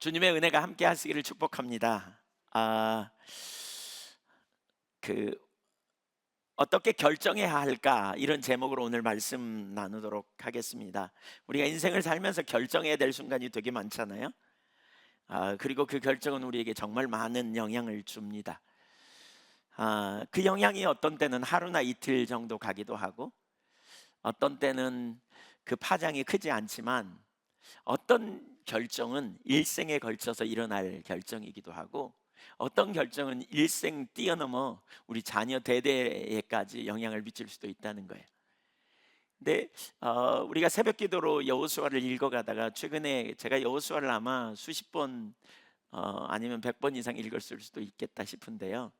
주님의 은혜가 함께 하시기를 축복합니다. 그 어떻게 결정해야 할까, 이런 제목으로 오늘 말씀 나누도록 하겠습니다. 우리가 인생을 살면서 결정해야 될 순간이 되게 많잖아요. 그리고 그 결정은 우리에게 정말 많은 영향을 줍니다. 그 영향이 어떤 때는 하루나 이틀 정도 가기도 하고, 어떤 때는 그 파장이 크지 않지만, 어떤 결정은 일생에 걸쳐서 일어날 결정이기도 하고, 어떤 결정은 일생 뛰어넘어 우리 자녀 대대에까지 영향을 미칠 수도 있다는 거예요. 근데 우리가 새벽 기도로 여호수아를 읽어가다가, 최근에 제가 여호수아를 아마 수십 번 아니면 100번 이상 읽었을 수도 있겠다 싶은데요,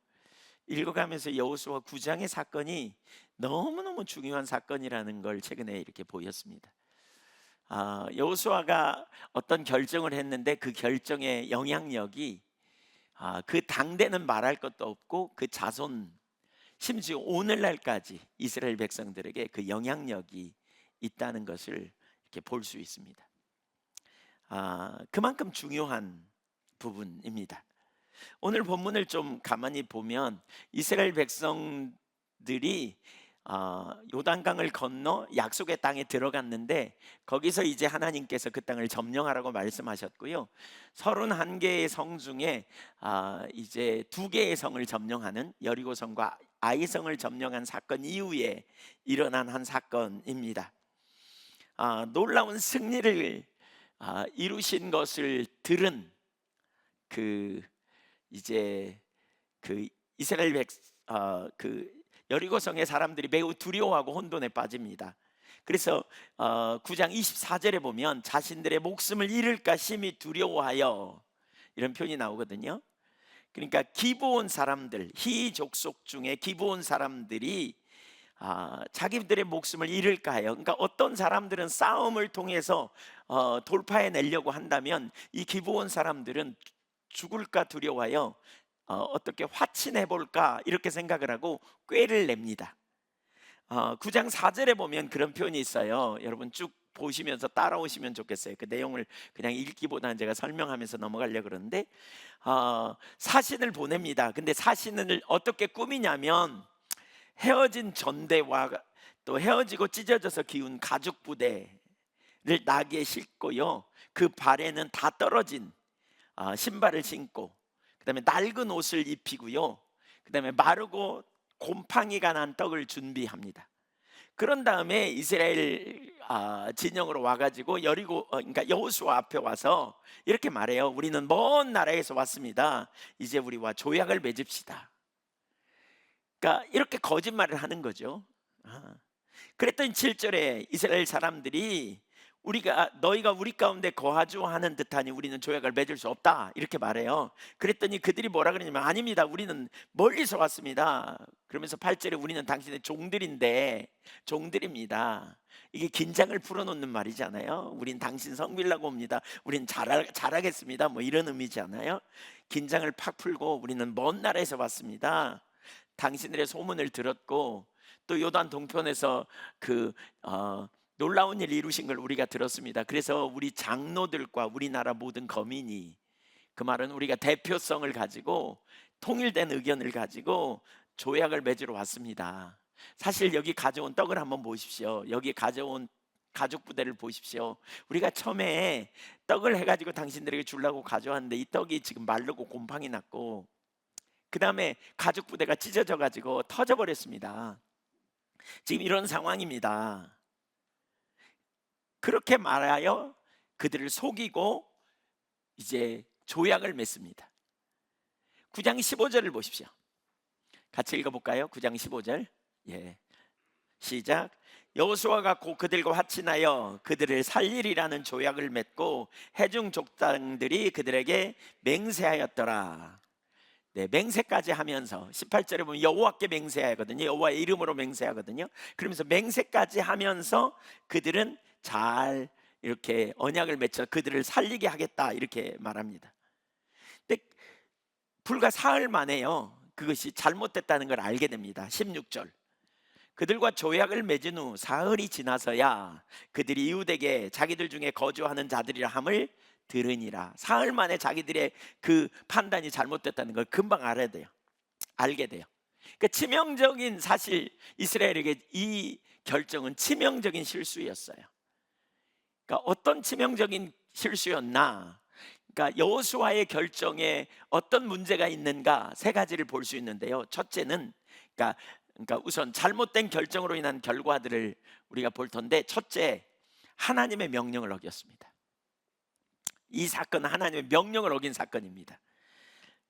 읽어가면서 여호수아 9장의 사건이 너무너무 중요한 사건이라는 걸 최근에 이렇게 보였습니다. 여호수아가 어떤 결정을 했는데 그 결정의 영향력이 그 당대는 말할 것도 없고, 그 자손, 심지어 오늘날까지 이스라엘 백성들에게 그 영향력이 있다는 것을 이렇게 볼 수 있습니다. 그만큼 중요한 부분입니다. 오늘 본문을 좀 가만히 보면, 이스라엘 백성들이 요단강을 건너 약속의 땅에 들어갔는데, 거기서 이제 하나님께서 그 땅을 점령하라고 말씀하셨고요, 31개의 성 중에 이제 2개의 성을 점령하는, 여리고성과 아이성을 점령한 사건 이후에 일어난 한 사건입니다. 놀라운 승리를 이루신 것을 들은 이제 그 이스라엘 그 여리고성의 사람들이 매우 두려워하고 혼돈에 빠집니다. 그래서 9장 24절에 보면, 자신들의 목숨을 잃을까 심히 두려워하여, 이런 표현이 나오거든요. 그러니까 기브온 사람들, 히 족속 중에 기브온 사람들이 자기들의 목숨을 잃을까 해요. 그러니까 어떤 사람들은 싸움을 통해서 돌파해내려고 한다면, 이 기브온 사람들은 죽을까 두려워하여 어떻게 화친해볼까 이렇게 생각을 하고 꾀를 냅니다. 9장 4절에 보면 그런 표현이 있어요. 여러분 쭉 보시면서 따라오시면 좋겠어요. 그 내용을 그냥 읽기보다는 제가 설명하면서 넘어가려고 그러는데, 사신을 보냅니다. 근데 사신을 어떻게 꾸미냐면, 헤어진 전대와 또 헤어지고 찢어져서 기운 가죽 부대를 나귀에 싣고요, 그 발에는 다 떨어진 신발을 신고, 그 다음에 낡은 옷을 입히고요, 그 다음에 마르고 곰팡이가 난 떡을 준비합니다. 그런 다음에 이스라엘 진영으로 와가지고 그러니까 여호수아 앞에 와서 이렇게 말해요. 우리는 먼 나라에서 왔습니다. 이제 우리와 조약을 맺읍시다. 그러니까 이렇게 거짓말을 하는 거죠. 그랬더니 7절에 이스라엘 사람들이, 너희가 우리 가운데 거하죠 하는 듯하니 우리는 조약을 맺을 수 없다, 이렇게 말해요. 그랬더니 그들이 뭐라 그러냐면, 아닙니다, 우리는 멀리서 왔습니다. 그러면서 8절에 우리는 당신의 종들입니다. 이게 긴장을 풀어놓는 말이잖아요. 우린 당신 성빌라고 옵니다. 우린 잘하겠습니다, 뭐 이런 의미잖아요. 긴장을 팍 풀고, 우리는 먼 나라에서 왔습니다. 당신들의 소문을 들었고, 또 요단 동편에서 놀라운 일 이루신 걸 우리가 들었습니다. 그래서 우리 장로들과 우리나라 모든 거민이, 그 말은 우리가 대표성을 가지고 통일된 의견을 가지고 조약을 맺으러 왔습니다. 사실 여기 가져온 떡을 한번 보십시오. 여기 가져온 가죽 부대를 보십시오. 우리가 처음에 떡을 해가지고 당신들에게 주려고 가져왔는데, 이 떡이 지금 마르고 곰팡이 났고, 그 다음에 가죽 부대가 찢어져 가지고 터져버렸습니다. 지금 이런 상황입니다. 그렇게 말하여 그들을 속이고 이제 조약을 맺습니다. 9장 15절을 보십시오. 같이 읽어볼까요? 9장 15절. 시작. 여호수아가 곧 그들과 화친하여 그들을 살리리라는 조약을 맺고, 해중 족장들이 그들에게 맹세하였더라. 맹세까지 하면서 18절에 보면 여호와께 맹세하거든요. 여호와의 이름으로 맹세하거든요. 그러면서 맹세까지 하면서 그들은 잘 이렇게 언약을 맺혀 그들을 살리게 하겠다, 이렇게 말합니다. 근데 불과 사흘 만에요, 그것이 잘못됐다는 걸 알게 됩니다. 16절. 그들과 조약을 맺은 후 사흘이 지나서야 그들이 이웃에게 자기들 중에 거주하는 자들이라 함을 들으니라. 사흘 만에 자기들의 그 판단이 잘못됐다는 걸 금방 알아야 돼요. 알게 돼요. 그러니까 치명적인, 사실 이스라엘에게 이 결정은 치명적인 실수였어요. 그러니까 어떤 치명적인 실수였나? 그러니까 여호수아의 결정에 어떤 문제가 있는가 세 가지를 볼 수 있는데요. 첫째는 그러니까 우선 잘못된 결정으로 인한 결과들을 우리가 볼 텐데, 첫째, 하나님의 명령을 어겼습니다. 이 사건은 하나님의 명령을 어긴 사건입니다.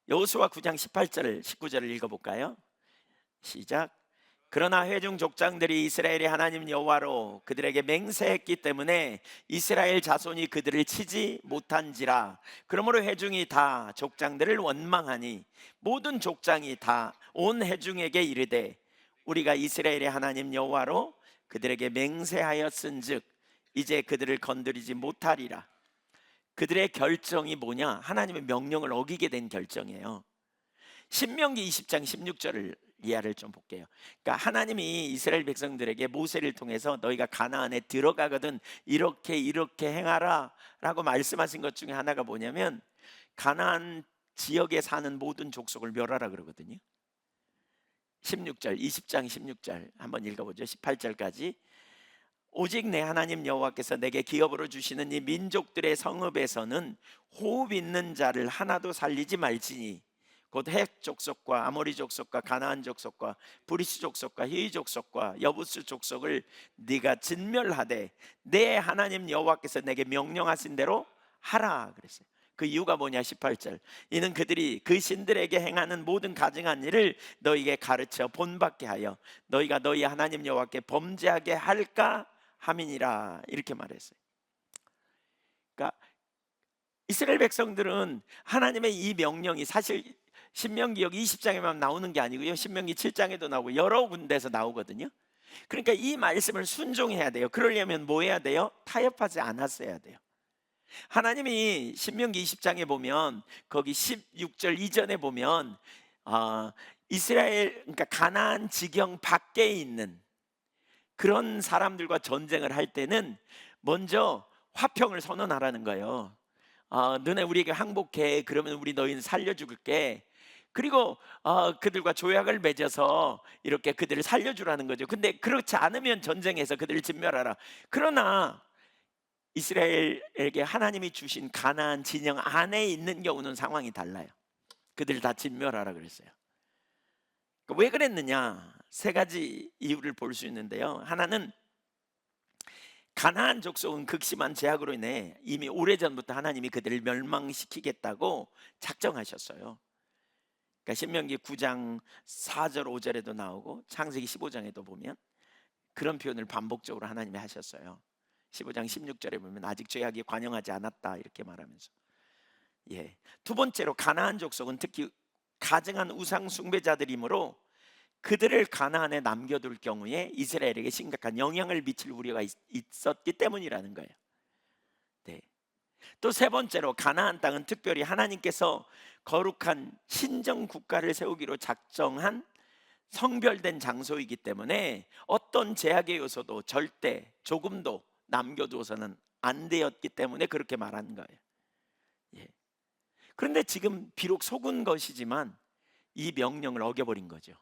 여호수아 9장 18절 19절을 읽어볼까요? 시작. 그러나 회중 족장들이 이스라엘의 하나님 여호와로 그들에게 맹세했기 때문에 이스라엘 자손이 그들을 치지 못한지라. 그러므로 회중이 다 족장들을 원망하니 모든 족장이 다 온 회중에게 이르되 우리가 이스라엘의 하나님 여호와로 그들에게 맹세하였은즉 이제 그들을 건드리지 못하리라. 그들의 결정이 뭐냐? 하나님의 명령을 어기게 된 결정이에요. 신명기 20장 16절을 이해를 좀 볼게요. 그러니까 하나님이 이스라엘 백성들에게 모세를 통해서 너희가 가나안에 들어가거든 이렇게 행하라 라고 말씀하신 것 중에 하나가 뭐냐면, 가나안 지역에 사는 모든 족속을 멸하라 그러거든요. 16절, 20장 16절 한번 읽어보죠. 18절까지. 오직 내 하나님 여호와께서 내게 기업으로 주시는 이 민족들의 성읍에서는 호흡 있는 자를 하나도 살리지 말지니 곧 헷 족속과 아모리 족속과 가나안 족속과 브리스 족속과 히위 족속과 여부스 족속을 네가 진멸하되 내 하나님 여호와께서 내게 명령하신 대로 하라 그랬어요. 그 이유가 뭐냐? 18절. 이는 그들이 그 신들에게 행하는 모든 가증한 일을 너희에게 가르쳐 본받게 하여 너희가 너희 하나님 여호와께 범죄하게 할까 함이니라. 이렇게 말했어요. 그러니까 이스라엘 백성들은 하나님의 이 명령이, 사실 신명기 여기 20장에만 나오는 게 아니고요, 신명기 7장에도 나오고 여러 군데에서 나오거든요. 그러니까 이 말씀을 순종해야 돼요. 그러려면 뭐 해야 돼요? 타협하지 않았어야 돼요. 하나님이 신명기 20장에 보면 거기 16절 이전에 보면 이스라엘, 그러니까 가나안 지경 밖에 있는 그런 사람들과 전쟁을 할 때는 먼저 화평을 선언하라는 거예요. 너네 우리에게 항복해. 그러면 우리 너희는 살려줄게. 그리고 그들과 조약을 맺어서 이렇게 그들을 살려주라는 거죠. 근데 그렇지 않으면 전쟁에서 그들을 진멸하라. 그러나 이스라엘에게 하나님이 주신 가나안 진영 안에 있는 경우는 상황이 달라요. 그들 다 진멸하라 그랬어요. 왜 그랬느냐? 세 가지 이유를 볼 수 있는데요. 하나는 가나안 족속은 극심한 제약으로 인해 이미 오래전부터 하나님이 그들을 멸망시키겠다고 작정하셨어요. 그러니까 신명기 9장 4절 5절에도 나오고 창세기 15장에도 보면 그런 표현을 반복적으로 하나님이 하셨어요. 15장 16절에 보면 아직 죄악이 관영하지 않았다 이렇게 말하면서. 두 번째로 가나안 족속은 특히 가증한 우상 숭배자들이므로 그들을 가나안에 남겨둘 경우에 이스라엘에게 심각한 영향을 미칠 우려가 있었기 때문이라는 거예요. 또 세 번째로 가나안 땅은 특별히 하나님께서 거룩한 신정 국가를 세우기로 작정한 성별된 장소이기 때문에 어떤 제약의 요소도 절대 조금도 남겨두어서는 안 되었기 때문에 그렇게 말하는 거예요. 그런데 지금 비록 속은 것이지만 이 명령을 어겨버린 거죠.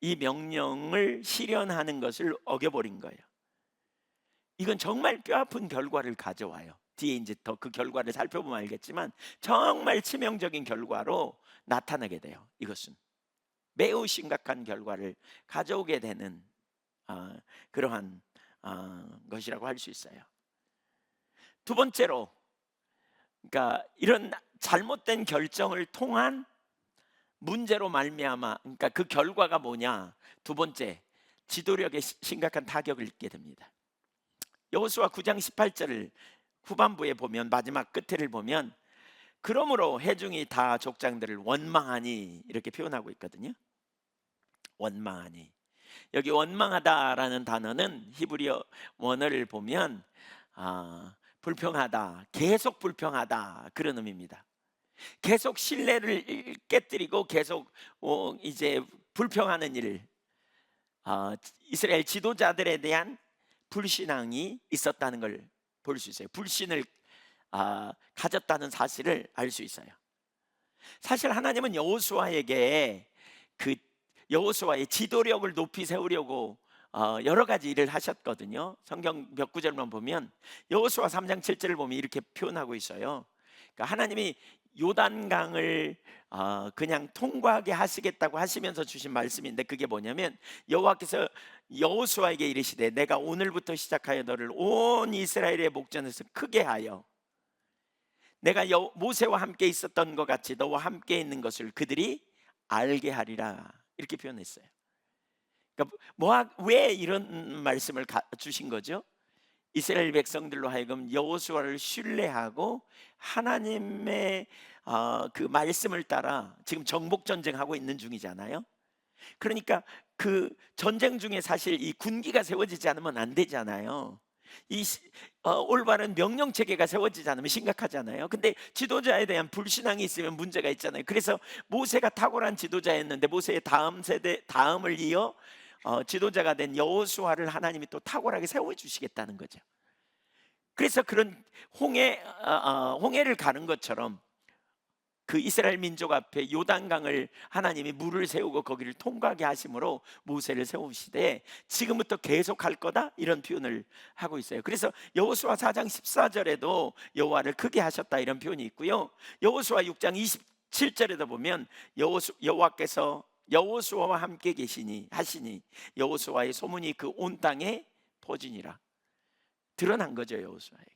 이 명령을 실현하는 것을 어겨버린 거예요. 이건 정말 뼈아픈 결과를 가져와요. 뒤에 이제 더 그 결과를 살펴보면 알겠지만 정말 치명적인 결과로 나타나게 돼요. 이것은 매우 심각한 결과를 가져오게 되는 그러한 것이라고 할 수 있어요. 두 번째로, 그러니까 이런 잘못된 결정을 통한 문제로 말미암아, 그러니까 그 결과가 뭐냐? 두 번째, 지도력에 심각한 타격을 입게 됩니다. 여호수아 9장 18절을 후반부에 보면, 마지막 끝에를 보면 그러므로 회중이 다 족장들을 원망하니 이렇게 표현하고 있거든요. 원망하니. 여기 원망하다라는 단어는 히브리어 원어를 보면 불평하다, 계속 불평하다 그런 의미입니다. 계속 신뢰를 깨뜨리고 계속 이제 불평하는 일, 이스라엘 지도자들에 대한 불신앙이 있었다는 걸 볼 수 있어요. 불신을 가졌다는 사실을 알 수 있어요. 사실 하나님은 여호수아에게 그 여호수아의 지도력을 높이 세우려고 여러 가지 일을 하셨거든요. 성경 몇 구절만 보면 여호수아 3장 7절을 보면 이렇게 표현하고 있어요. 그러니까 하나님이 요단강을 그냥 통과하게 하시겠다고 하시면서 주신 말씀인데, 그게 뭐냐면 여호와께서 여호수아에게 이르시되 내가 오늘부터 시작하여 너를 온 이스라엘의 목전에서 크게 하여 내가 모세와 함께 있었던 것 같이 너와 함께 있는 것을 그들이 알게 하리라, 이렇게 표현했어요. 그러니까 왜 이런 말씀을 주신 거죠? 이스라엘 백성들로 하여금 여호수아를 신뢰하고 하나님의 그 말씀을 따라 지금 정복 전쟁하고 있는 중이잖아요. 그러니까 그 전쟁 중에 사실 이 군기가 세워지지 않으면 안 되잖아요. 올바른 명령 체계가 세워지지 않으면 심각하잖아요. 근데 지도자에 대한 불신앙이 있으면 문제가 있잖아요. 그래서 모세가 탁월한 지도자였는데 모세의 다음 세대 다음을 이어 지도자가 된 여호수아를 하나님이 또 탁월하게 세워주시겠다는 거죠. 그래서 그런 홍해를 가는 것처럼 그 이스라엘 민족 앞에 요단강을 하나님이 물을 세우고 거기를 통과하게 하심으로 모세를 세우시되 지금부터 계속할 거다, 이런 표현을 하고 있어요. 그래서 여호수아 4장 14절에도 여호와를 크게 하셨다, 이런 표현이 있고요. 여호수아 6장 27절에도 보면 여호와께서 여호수아와 함께 계시니 하시니 여호수아의 소문이 그 온 땅에 퍼지니라, 드러난 거죠, 여호수아에게.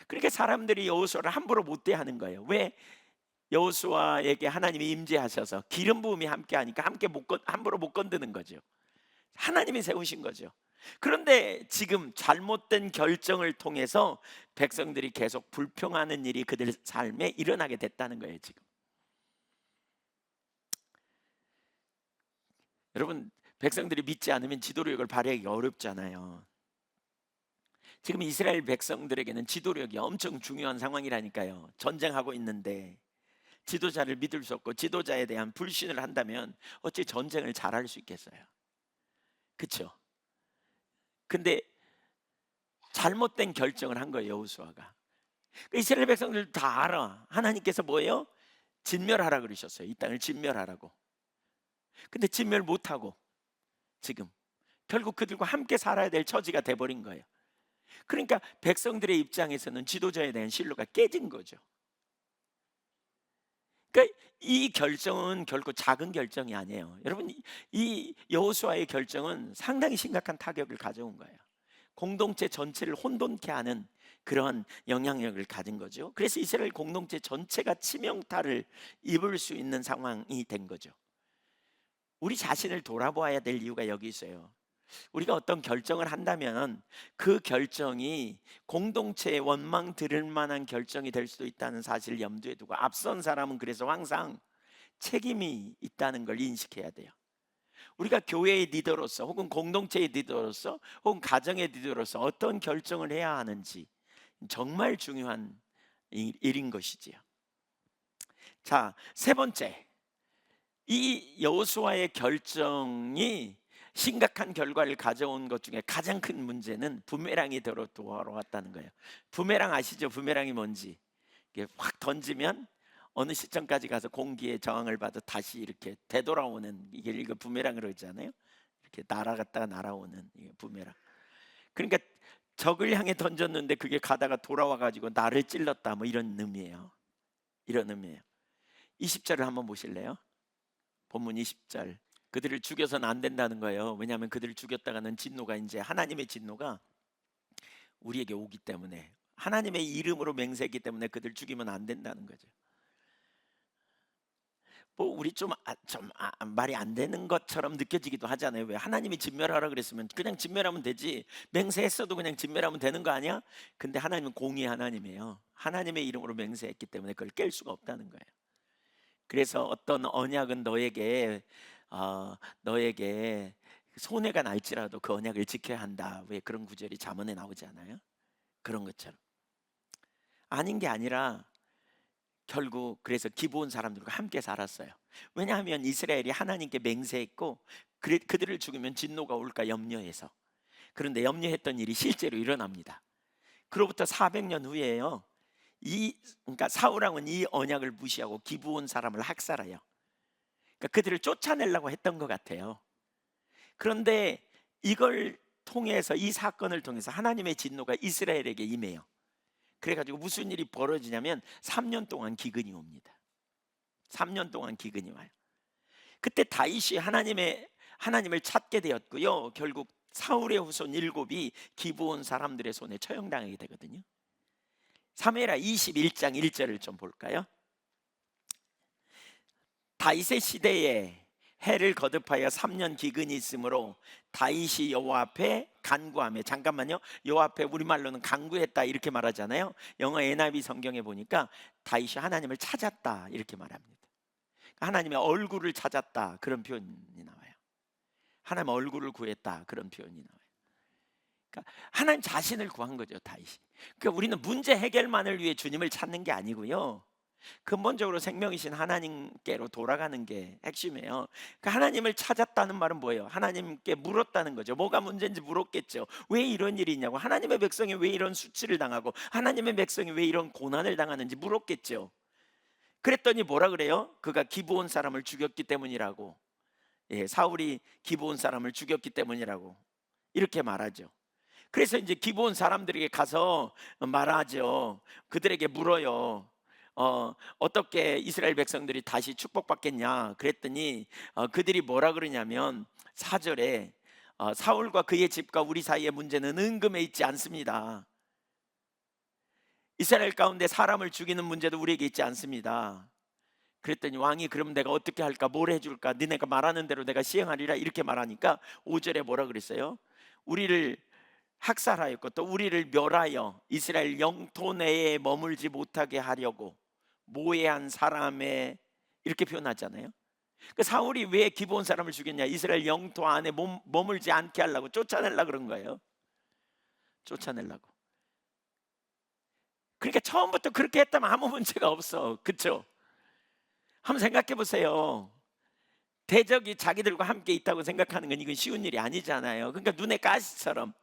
그러니까 사람들이 여호수아를 함부로 못 대하는 거예요. 왜? 여호수아에게 하나님이 임재하셔서 기름 부음이 함께 하니까 함부로 못 건드는 거죠. 하나님이 세우신 거죠. 그런데 지금 잘못된 결정을 통해서 백성들이 계속 불평하는 일이 그들 삶에 일어나게 됐다는 거예요, 지금. 여러분, 백성들이 믿지 않으면 지도력을 발휘하기 어렵잖아요. 지금 이스라엘 백성들에게는 지도력이 엄청 중요한 상황이라니까요. 전쟁하고 있는데 지도자를 믿을 수 없고 지도자에 대한 불신을 한다면 어찌 전쟁을 잘할 수 있겠어요? 그렇죠? 근데 잘못된 결정을 한 거예요, 여호수아가. 이스라엘 백성들 다 알아. 하나님께서 뭐예요? 진멸하라 그러셨어요. 이 땅을 진멸하라고. 근데 진멸 못하고 지금 결국 그들과 함께 살아야 될 처지가 돼버린 거예요. 그러니까 백성들의 입장에서는 지도자에 대한 신뢰가 깨진 거죠. 그러니까 이 결정은 결코 작은 결정이 아니에요. 여러분, 이 여호수아의 결정은 상당히 심각한 타격을 가져온 거예요. 공동체 전체를 혼돈케 하는 그런 영향력을 가진 거죠. 그래서 이스라엘 공동체 전체가 치명타를 입을 수 있는 상황이 된 거죠. 우리 자신을 돌아보아야 될 이유가 여기 있어요. 우리가 어떤 결정을 한다면 그 결정이 공동체의 원망 들을 만한 결정이 될 수도 있다는 사실을 염두에 두고 앞선 사람은 그래서 항상 책임이 있다는 걸 인식해야 돼요. 우리가 교회의 리더로서 혹은 공동체의 리더로서 혹은 가정의 리더로서 어떤 결정을 해야 하는지 정말 중요한 일인 것이지요. 자, 세 번째, 이 여호수아의 결정이 심각한 결과를 가져온 것 중에 가장 큰 문제는 부메랑이 돌아왔다는 거예요. 부메랑 아시죠? 부메랑이 뭔지. 이게 확 던지면 어느 시점까지 가서 공기에 저항을 받아 다시 이렇게 되돌아오는, 이거 부메랑으로 하잖아요. 이렇게 날아갔다가 날아오는 이게 부메랑. 그러니까 적을 향해 던졌는데 그게 가다가 돌아와 가지고 나를 찔렀다, 뭐 이런 의미예요. 이런 의미예요. 20절을 한번 보실래요? 본문 20절. 그들을 죽여서는 안 된다는 거예요. 왜냐하면 그들을 죽였다가는 진노가, 이제 하나님의 진노가 우리에게 오기 때문에, 하나님의 이름으로 맹세했기 때문에 그들 죽이면 안 된다는 거죠. 뭐 우리 좀 말이 안 되는 것처럼 느껴지기도 하잖아요. 왜? 하나님이 진멸하라 그랬으면 그냥 진멸하면 되지, 맹세했어도 그냥 진멸하면 되는 거 아니야? 근데 하나님은 공의 하나님이에요. 하나님의 이름으로 맹세했기 때문에 그걸 깰 수가 없다는 거예요. 그래서 어떤 언약은 너에게 손해가 날지라도 그 언약을 지켜야 한다. 왜 그런 구절이 잠언에 나오지 않아요? 그런 것처럼. 아닌 게 아니라 결국 그래서 기브온 사람들과 함께 살았어요. 왜냐하면 이스라엘이 하나님께 맹세했고 그들을 죽이면 진노가 올까 염려해서. 그런데 염려했던 일이 실제로 일어납니다. 그로부터 400년 후에요, 그러니까 사울왕은 이 언약을 무시하고 기브온 사람을 학살해요. 그러니까 그들을 쫓아내려고 했던 것 같아요. 그런데 이걸 통해서, 이 사건을 통해서 하나님의 진노가 이스라엘에게 임해요. 그래가지고 무슨 일이 벌어지냐면 3년 동안 기근이 옵니다. 3년 동안 기근이 와요. 그때 다윗이 하나님을 찾게 되었고요. 결국 사울의 후손 일곱이 기브온 사람들의 손에 처형당하게 되거든요. 사무엘하 21장 1절을 좀 볼까요? 다윗의 시대에 해를 거듭하여 3년 기근이 있으므로 다윗이 여호와 앞에 간구하며, 잠깐만요, 여호와 앞에 우리말로는 간구했다 이렇게 말하잖아요. 영어 NIV 성경에 보니까 다윗이 하나님을 찾았다 이렇게 말합니다. 하나님의 얼굴을 찾았다 그런 표현이 나와요. 하나님 얼굴을 구했다 그런 표현이 나와요. 그러니까 하나님 자신을 구한 거죠, 다윗이. 그러니까 우리는 문제 해결만을 위해 주님을 찾는 게 아니고요, 근본적으로 생명이신 하나님께로 돌아가는 게 핵심이에요. 그러니까 하나님을 찾았다는 말은 뭐예요? 하나님께 물었다는 거죠. 뭐가 문제인지 물었겠죠. 왜 이런 일이 있냐고, 하나님의 백성이 왜 이런 수치를 당하고 하나님의 백성이 왜 이런 고난을 당하는지 물었겠죠. 그랬더니 뭐라 그래요? 그가 기브온 사람을 죽였기 때문이라고. 예, 사울이 기브온 사람을 죽였기 때문이라고 이렇게 말하죠. 그래서 이제 기브온 사람들에게 가서 말하죠. 그들에게 물어요. 어떻게 이스라엘 백성들이 다시 축복받겠냐 그랬더니 그들이 뭐라 그러냐면 4절에 사울과 그의 집과 우리 사이의 문제는 은금에 있지 않습니다. 이스라엘 가운데 사람을 죽이는 문제도 우리에게 있지 않습니다. 그랬더니 왕이 그럼 내가 어떻게 할까, 뭘 해줄까, 너네가 말하는 대로 내가 시행하리라 이렇게 말하니까 5절에 뭐라 그랬어요? 우리를 학살하였고 또 우리를 멸하여 이스라엘 영토 내에 머물지 못하게 하려고 모해한 사람의, 이렇게 표현하잖아요. 그 사울이 왜 기브온 사람을 죽였냐? 이스라엘 영토 안에 머물지 않게 하려고, 쫓아내려고 그런 거예요. 쫓아내려고. 그러니까 처음부터 그렇게 했다면 아무 문제가 없어. 그렇죠? 한번 생각해 보세요. 대적이 자기들과 함께 있다고 생각하는 건 이건 쉬운 일이 아니잖아요. 그러니까 눈에 가시처럼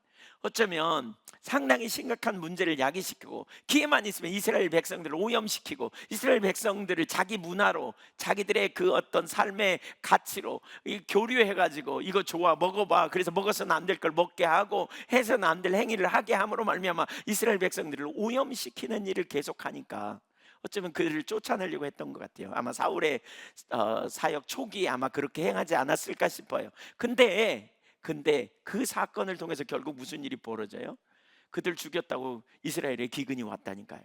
어쩌면 상당히 심각한 문제를 야기시키고, 기회만 있으면 이스라엘 백성들을 오염시키고 이스라엘 백성들을 자기 문화로, 자기들의 그 어떤 삶의 가치로 교류해가지고 이거 좋아 먹어봐, 그래서 먹어서는 안 될 걸 먹게 하고 해서는 안 될 행위를 하게 함으로 말미암아 이스라엘 백성들을 오염시키는 일을 계속하니까 어쩌면 그들을 쫓아내려고 했던 것 같아요. 아마 사울의 사역 초기에 아마 그렇게 행하지 않았을까 싶어요. 근데 그 사건을 통해서 결국 무슨 일이 벌어져요? 그들 죽였다고 이스라엘에 기근이 왔다니까요.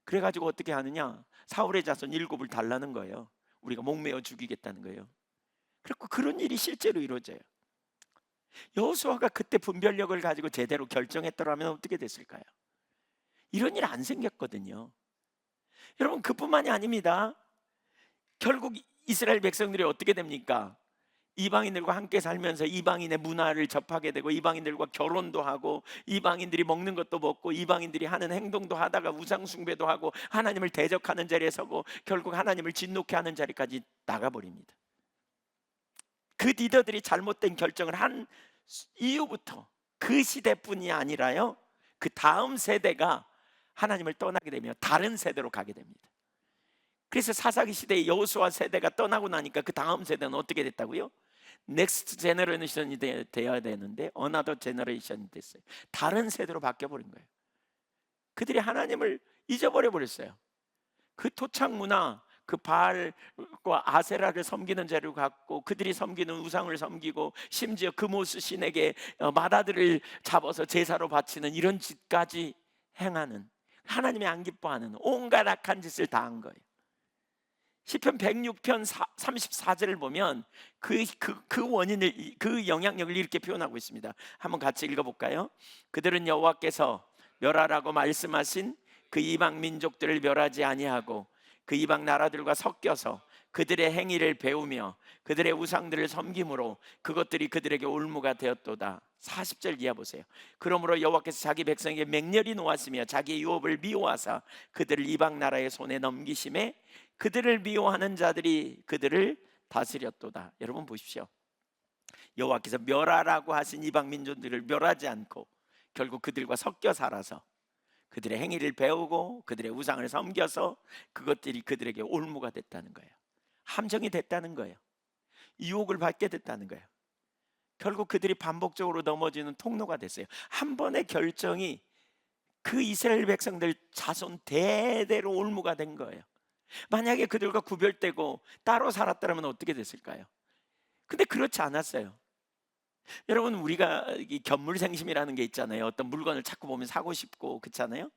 그래가지고 어떻게 하느냐? 사울의 자손 일곱을 달라는 거예요. 우리가 목매어 죽이겠다는 거예요. 그리고 그런 일이 실제로 이루어져요. 여호수아가 그때 분별력을 가지고 제대로 결정했더라면 어떻게 됐을까요? 이런 일 안 생겼거든요. 여러분, 그뿐만이 아닙니다. 결국 이스라엘 백성들이 어떻게 됩니까? 이방인들과 함께 살면서 이방인의 문화를 접하게 되고 이방인들과 결혼도 하고 이방인들이 먹는 것도 먹고 이방인들이 하는 행동도 하다가 우상 숭배도 하고 하나님을 대적하는 자리에 서고 결국 하나님을 진노케 하는 자리까지 나가버립니다. 그 리더들이 잘못된 결정을 한 이후부터 그 시대뿐이 아니라요, 그 다음 세대가 하나님을 떠나게 되며 다른 세대로 가게 됩니다. 그래서 사사기 시대의 여호수아 세대가 떠나고 나니까 그 다음 세대는 어떻게 됐다고요? 넥스트 제너레이션이 되어야 되는데 어나더 제너레이션이 됐어요. 다른 세대로 바뀌어버린 거예요. 그들이 하나님을 잊어버려 버렸어요. 그 토착 문화, 그 바알과 아세라를 섬기는 자를 갖고 그들이 섬기는 우상을 섬기고 심지어 그모스 신에게 마다들을 잡아서 제사로 바치는 이런 짓까지 행하는, 하나님이 안 기뻐하는 온갖 악한 짓을 다 한 거예요. 시편 106편 34절을 보면 그 원인을, 그 영향력을 이렇게 표현하고 있습니다. 한번 같이 읽어볼까요? 그들은 여호와께서 멸하라고 말씀하신 그 이방 민족들을 멸하지 아니하고 그 이방 나라들과 섞여서 그들의 행위를 배우며 그들의 우상들을 섬김으로 그것들이 그들에게 올무가 되었도다. 40절 이하 보세요. 그러므로 여호와께서 자기 백성에게 맹렬히 놓았으며 자기의 유업을 미워하사 그들을 이방 나라의 손에 넘기심에 그들을 미워하는 자들이 그들을 다스렸도다. 여러분 보십시오. 여호와께서 멸하라고 하신 이방 민족들을 멸하지 않고 결국 그들과 섞여 살아서 그들의 행위를 배우고 그들의 우상을 섬겨서 그것들이 그들에게 올무가 됐다는 거예요. 함정이 됐다는 거예요. 유혹을 받게 됐다는 거예요. 결국 그들이 반복적으로 넘어지는 통로가 됐어요. 한 번의 결정이 그 이스라엘 백성들 자손 대대로 올무가 된 거예요. 만약에 그들과 구별되고 따로 살았다면 어떻게 됐을까요? 근데 그렇지 않았어요. 여러분, 우리가 이 견물생심이라는 게 있잖아요. 어떤 물건을 자꾸 보면 사고 싶고 그렇잖아요.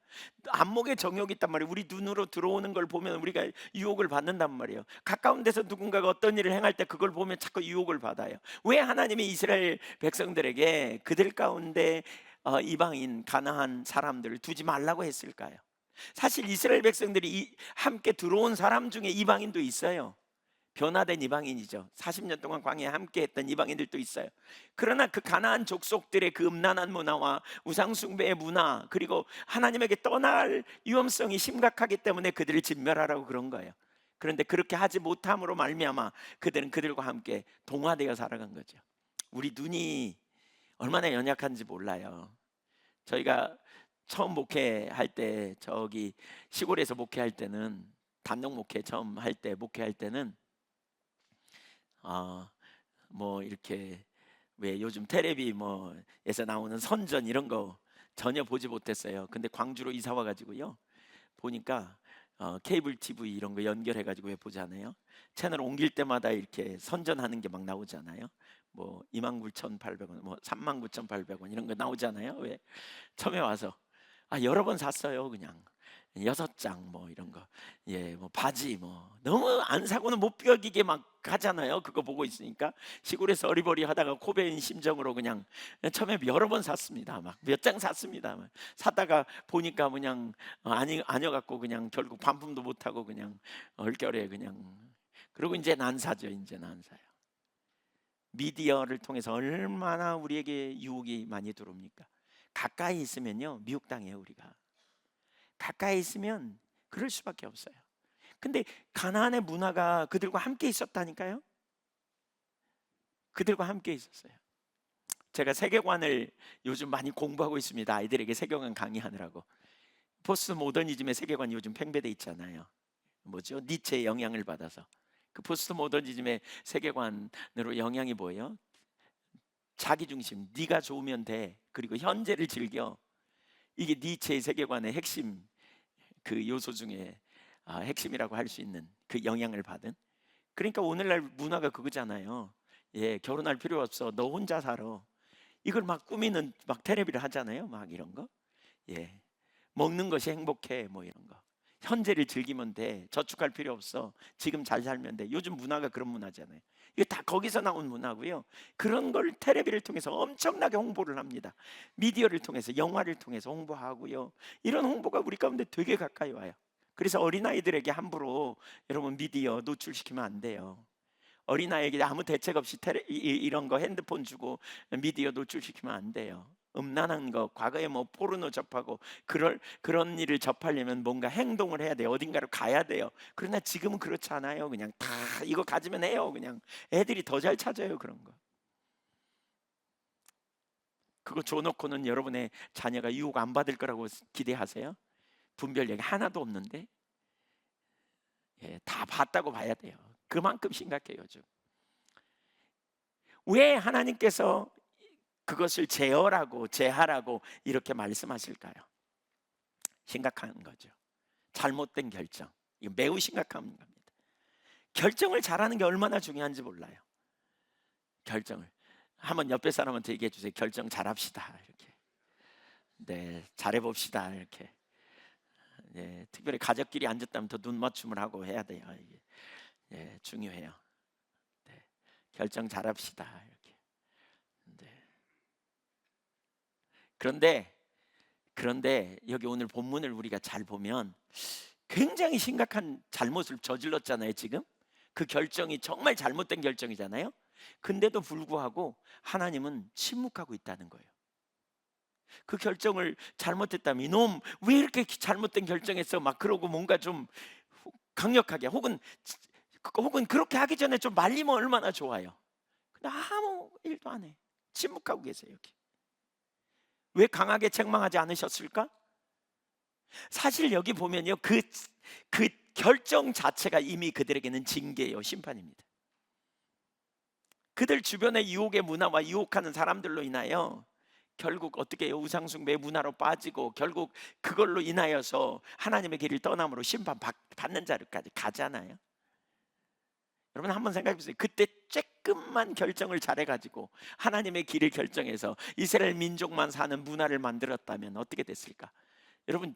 안목에 정욕이 있단 말이에요. 우리 눈으로 들어오는 걸 보면 우리가 유혹을 받는단 말이에요. 가까운 데서 누군가가 어떤 일을 행할 때 그걸 보면 자꾸 유혹을 받아요. 왜 하나님이 이스라엘 백성들에게 그들 가운데 이방인 가나안 사람들을 두지 말라고 했을까요? 사실 이스라엘 백성들이 함께 들어온 사람 중에 이방인도 있어요. 변화된 이방인이죠. 40년 동안 광야에 함께 했던 이방인들도 있어요. 그러나 그 가나안 족속들의 그 음란한 문화와 우상 숭배의 문화, 그리고 하나님에게 떠날 위험성이 심각하기 때문에 그들을 진멸하라고 그런 거예요. 그런데 그렇게 하지 못함으로 말미암아 그들은 그들과 함께 동화되어 살아간 거죠. 우리 눈이 얼마나 연약한지 몰라요. 저희가 처음 목회할 때, 저기 시골에서 목회할 때는, 단독 목회 처음 할 때 목회할 때는 뭐 이렇게 왜 요즘 텔레비 뭐에서 나오는 선전 이런 거 전혀 보지 못했어요. 근데 광주로 이사 와 가지고요, 보니까 케이블 TV 이런 거 연결해 가지고 왜 보잖아요. 채널 옮길 때마다 이렇게 선전하는 게 막 나오잖아요. 뭐 29,800원, 뭐 39,800원 이런 거 나오잖아요. 왜 처음에 와서 여러 번 샀어요. 그냥 6장 뭐 이런 거, 뭐 바지 뭐 너무 안 사고는 못 비기게 막 하잖아요. 그거 보고 있으니까 시골에서 어리버리 하다가 코베인 심정으로 그냥 처음에 여러 번 샀습니다. 막 몇 장 샀습니다. 막 사다가 보니까 그냥 아니어 갖고 그냥 결국 반품도 못 하고 그냥 얼결에 그냥, 그리고 이제 난 사죠. 이제 난 사요. 미디어를 통해서 얼마나 우리에게 유혹이 많이 들어옵니까? 가까이 있으면요 미혹당해요. 우리가 가까이 있으면 그럴 수밖에 없어요. 근데 가나안의 문화가 그들과 함께 있었다니까요. 그들과 함께 있었어요. 제가 세계관을 요즘 많이 공부하고 있습니다. 아이들에게 세계관 강의하느라고. 포스트 모더니즘의 세계관이 요즘 팽배돼 있잖아요. 뭐죠? 니체의 영향을 받아서. 그 포스트 모더니즘의 세계관으로 영향이 뭐예요? 자기중심, 네가 좋으면 돼. 그리고 현재를 즐겨. 이게 니체의 세계관의 핵심 그 요소 중에 핵심이라고 할 수 있는 그 영향을 받은. 그러니까 오늘날 문화가 그거잖아요. 결혼할 필요 없어, 너 혼자 살아. 이걸 막 꾸미는 막 테레비를 하잖아요. 막 이런 거. 먹는 것이 행복해 뭐 이런 거. 현재를 즐기면 돼, 저축할 필요 없어, 지금 잘 살면 돼. 요즘 문화가 그런 문화잖아요. 이게 다 거기서 나온 문화고요. 그런 걸 테레비를 통해서 엄청나게 홍보를 합니다. 미디어를 통해서, 영화를 통해서 홍보하고요. 이런 홍보가 우리 가운데 되게 가까이 와요. 그래서 어린아이들에게 함부로 여러분 미디어 노출시키면 안 돼요. 어린아이에게 아무 대책 없이 이런 거 핸드폰 주고 미디어 노출시키면 안 돼요. 음란한 거, 과거에 뭐 포르노 접하고 그런 일을 접하려면 뭔가 행동을 해야 돼요. 어딘가로 가야 돼요. 그러나 지금은 그렇지 않아요. 그냥 다 이거 가지면 해요. 그냥 애들이 더 잘 찾아요. 그런 거. 그거 줘놓고는 여러분의 자녀가 유혹 안 받을 거라고 기대하세요? 분별력이 하나도 없는데, 다 봤다고 봐야 돼요. 그만큼 심각해요. 요즘. 왜 하나님께서 그것을 제어라고 제하라고 이렇게 말씀하실까요? 심각한 거죠. 잘못된 결정. 이거 매우 심각한 겁니다. 결정을 잘하는 게 얼마나 중요한지 몰라요. 결정을 한번 옆에 사람한테 얘기해 주세요. 결정 잘합시다. 이렇게. 네, 잘해봅시다. 이렇게. 특별히 가족끼리 앉았다면 더 눈 맞춤을 하고 해야 돼요. 이게. 중요해요. 네, 결정 잘합시다. 이렇게. 네. 그런데 여기 오늘 본문을 우리가 잘 보면 굉장히 심각한 잘못을 저질렀잖아요. 지금 그 결정이 정말 잘못된 결정이잖아요. 근데도 불구하고 하나님은 침묵하고 있다는 거예요. 그 결정을 잘못했다면 이놈 왜 이렇게 잘못된 결정했어 막 그러고 뭔가 좀 강력하게, 혹은 그렇게 하기 전에 좀 말리면 얼마나 좋아요. 근데 아무 일도 안 해. 침묵하고 계세요. 여기 왜 강하게 책망하지 않으셨을까? 사실 여기 보면요, 그 결정 자체가 이미 그들에게는 징계예요, 심판입니다. 그들 주변의 유혹의 문화와 유혹하는 사람들로 인하여 결국 어떻게 해요? 우상숭배 문화로 빠지고 결국 그걸로 인하여서 하나님의 길을 떠남으로 심판받는 자리까지 가잖아요. 여러분 한번 생각해 보세요. 그때 쬐끔만 결정을 잘해가지고 하나님의 길을 결정해서 이스라엘 민족만 사는 문화를 만들었다면 어떻게 됐을까? 여러분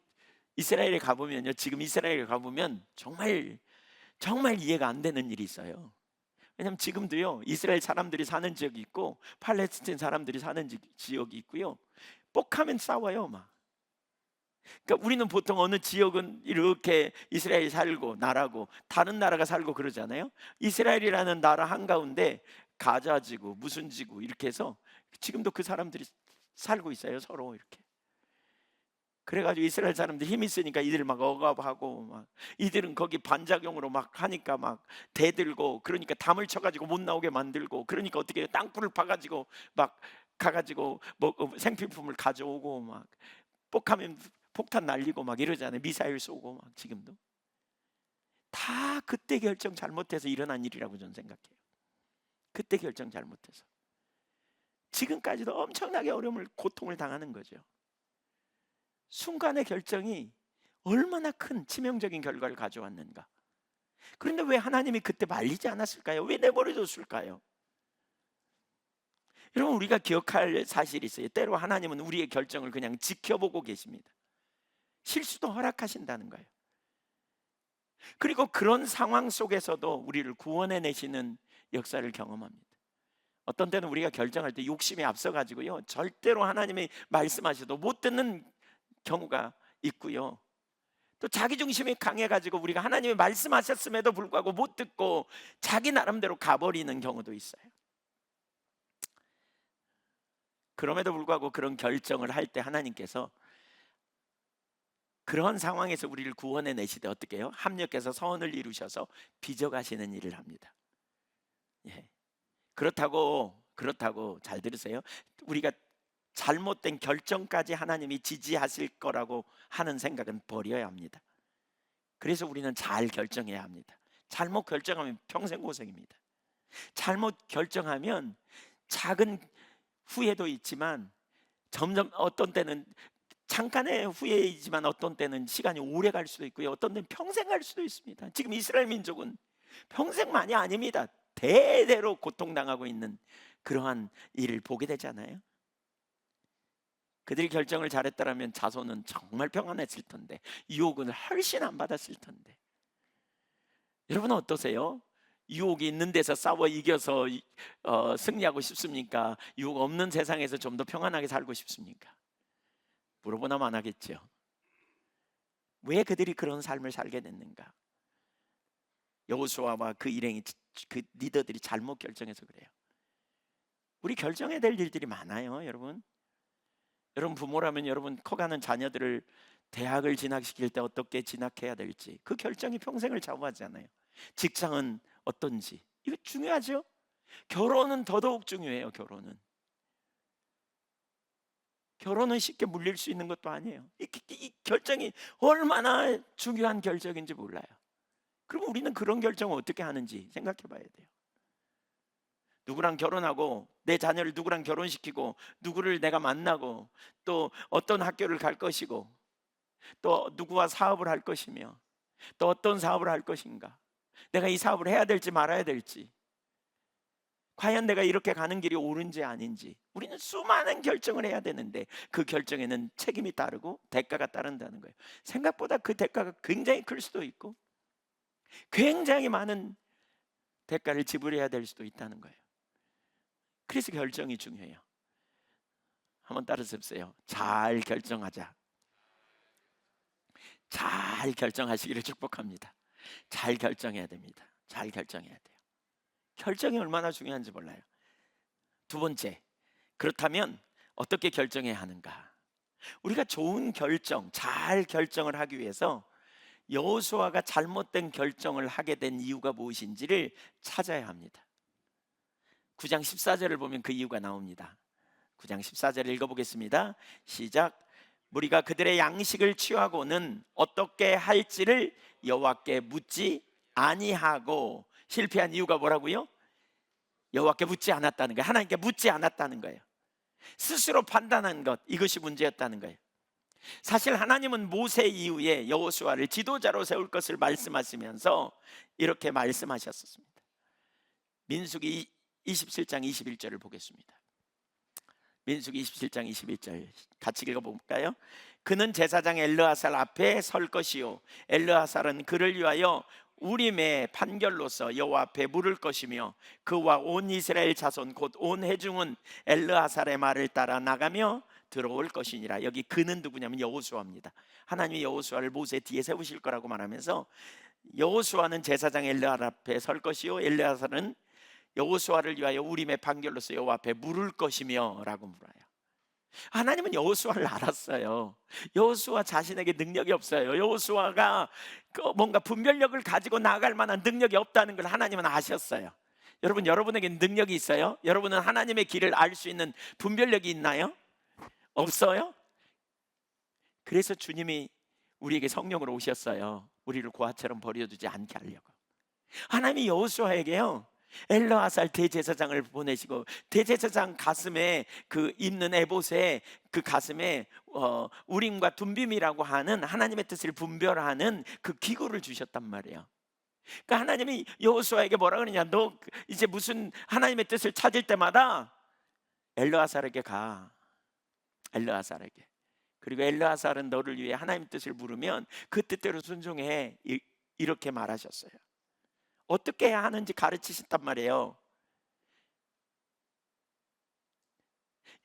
이스라엘에 가보면요, 지금 이스라엘에 가보면 정말 정말 이해가 안 되는 일이 있어요. 왜냐하면 지금도요, 이스라엘 사람들이 사는 지역이 있고 팔레스틴 사람들이 사는 지역이 있고요, 뻑하면 싸워요 막. 그러니까 우리는 보통 어느 지역은 이렇게 이스라엘이 살고 나라고 다른 나라가 살고 그러잖아요. 이스라엘이라는 나라 한가운데 가자 지구 무슨 지구 이렇게 해서 지금도 그 사람들이 살고 있어요, 서로 이렇게. 그래가지고 이스라엘 사람들 힘이 있으니까 이들 막 억압하고 막, 이들은 거기 반작용으로 막 하니까 막 대들고, 그러니까 담을 쳐가지고 못 나오게 만들고, 그러니까 어떻게 해요? 땅굴을 파가지고 막 가가지고 뭐 생필품을 가져오고 막 폭하면 폭탄 날리고 막 이러잖아요. 미사일 쏘고 막. 지금도 다 그때 결정 잘못해서 일어난 일이라고 저는 생각해요. 그때 결정 잘못해서 지금까지도 엄청나게 어려움을 고통을 당하는 거죠. 순간의 결정이 얼마나 큰 치명적인 결과를 가져왔는가. 그런데 왜 하나님이 그때 말리지 않았을까요? 왜 내버려 뒀을까요? 여러분 우리가 기억할 사실이 있어요. 때로 하나님은 우리의 결정을 그냥 지켜보고 계십니다. 실수도 허락하신다는 거예요. 그리고 그런 상황 속에서도 우리를 구원해내시는 역사를 경험합니다. 어떤 때는 우리가 결정할 때 욕심에 앞서가지고요, 절대로 하나님이 말씀하셔도 못 듣는 경우가 있고요, 또 자기중심이 강해가지고 우리가 하나님이 말씀하셨음에도 불구하고 못 듣고 자기 나름대로 가버리는 경우도 있어요. 그럼에도 불구하고 그런 결정을 할 때 하나님께서 그런 상황에서 우리를 구원해 내시되 어떻게 해요? 합력해서 선을 이루셔서 빚어가시는 일을 합니다. 예. 그렇다고 잘 들으세요. 우리가 잘못된 결정까지 하나님이 지지하실 거라고 하는 생각은 버려야 합니다. 그래서 우리는 잘 결정해야 합니다. 잘못 결정하면 평생 고생입니다. 잘못 결정하면 작은 후회도 있지만 점점 어떤 때는 잠깐의 후회이지만 어떤 때는 시간이 오래 갈 수도 있고요, 어떤 때는 평생 갈 수도 있습니다. 지금 이스라엘 민족은 평생만이 아닙니다. 대대로 고통당하고 있는 그러한 일을 보게 되잖아요. 그들이 결정을 잘했다면 자손은 정말 평안했을 텐데, 유혹은 훨씬 안 받았을 텐데. 여러분은 어떠세요? 유혹이 있는 데서 싸워 이겨서 승리하고 싶습니까? 유혹 없는 세상에서 좀 더 평안하게 살고 싶습니까? 물어보나만 안 하겠죠. 왜 그들이 그런 삶을 살게 됐는가? 여호수아와 그 일행이, 그 리더들이 잘못 결정해서 그래요. 우리 결정해야 될 일들이 많아요, 여러분. 여러분 부모라면 여러분 커가는 자녀들을 대학을 진학시킬 때 어떻게 진학해야 될지 그 결정이 평생을 좌우하잖아요. 직장은 어떤지 이거 중요하죠. 결혼은 더더욱 중요해요. 결혼은 쉽게 물릴 수 있는 것도 아니에요. 이 결정이 얼마나 중요한 결정인지 몰라요. 그럼 우리는 그런 결정을 어떻게 하는지 생각해 봐야 돼요. 누구랑 결혼하고 내 자녀를 누구랑 결혼시키고 누구를 내가 만나고 또 어떤 학교를 갈 것이고 또 누구와 사업을 할 것이며 또 어떤 사업을 할 것인가, 내가 이 사업을 해야 될지 말아야 될지, 과연 내가 이렇게 가는 길이 옳은지 아닌지, 우리는 수많은 결정을 해야 되는데 그 결정에는 책임이 따르고 대가가 따른다는 거예요. 생각보다 그 대가가 굉장히 클 수도 있고 굉장히 많은 대가를 지불해야 될 수도 있다는 거예요. 그래서 결정이 중요해요. 한번 따라서 보세요. 잘 결정하자. 잘 결정하시기를 축복합니다. 잘 결정해야 됩니다. 잘 결정해야 돼요. 결정이 얼마나 중요한지 몰라요. 두 번째, 그렇다면 어떻게 결정해야 하는가? 우리가 좋은 결정, 잘 결정을 하기 위해서 여호수아가 잘못된 결정을 하게 된 이유가 무엇인지를 찾아야 합니다. 9장 14절을 보면 그 이유가 나옵니다. 9장 14절 읽어보겠습니다. 시작. 무리가 그들의 양식을 취하고는 어떻게 할지를 여호와께 묻지 아니하고, 실패한 이유가 뭐라고요? 여호와께 묻지 않았다는 거예요. 하나님께 묻지 않았다는 거예요. 스스로 판단한 것, 이것이 문제였다는 거예요. 사실 하나님은 모세 이후에 여호수아를 지도자로 세울 것을 말씀하시면서 이렇게 말씀하셨습니다. 민수기 27장 21절을 보겠습니다. 민수기 27장 21절 같이 읽어볼까요? 그는 제사장 엘르아살 앞에 설 것이요 엘르아살은 그를 위하여 우림의 판결로서 여호와 앞에 물을 것이며 그와 온 이스라엘 자손 곧 온 회중은 엘르아살의 말을 따라 나가며 들어올 것이니라. 여기 그는 누구냐면 여호수아입니다. 하나님이 여호수아를 모세 뒤에 세우실 거라고 말하면서 여호수아는 제사장 엘르아살 앞에 설 것이요 엘르아살은 여호수아를 위하여 우림의 판결로서 여호와 앞에 물을 것이며 라고 물어요. 하나님은 여호수아를 알았어요. 여호수아 자신에게 능력이 없어요. 여호수아가 뭔가 분별력을 가지고 나아갈 만한 능력이 없다는 걸 하나님은 아셨어요. 여러분, 여러분에게 능력이 있어요? 여러분은 하나님의 길을 알 수 있는 분별력이 있나요? 없어요? 그래서 주님이 우리에게 성령으로 오셨어요. 우리를 고아처럼 버려두지 않게 하려고. 하나님이 여호수아에게요 엘르아살 대제사장을 보내시고, 대제사장 가슴에 그 입는 에봇에 그 가슴에 우림과 둠빔이라고 하는 하나님의 뜻을 분별하는 그 기구를 주셨단 말이에요. 그러니까 하나님이 여호수아에게 뭐라 그러냐, 너 이제 무슨 하나님의 뜻을 찾을 때마다 엘르아살에게 가. 엘르아살에게. 그리고 엘르아살은 너를 위해 하나님의 뜻을 물으면 그 뜻대로 순종해. 이렇게 말하셨어요. 어떻게 해야 하는지 가르치셨단 말이에요.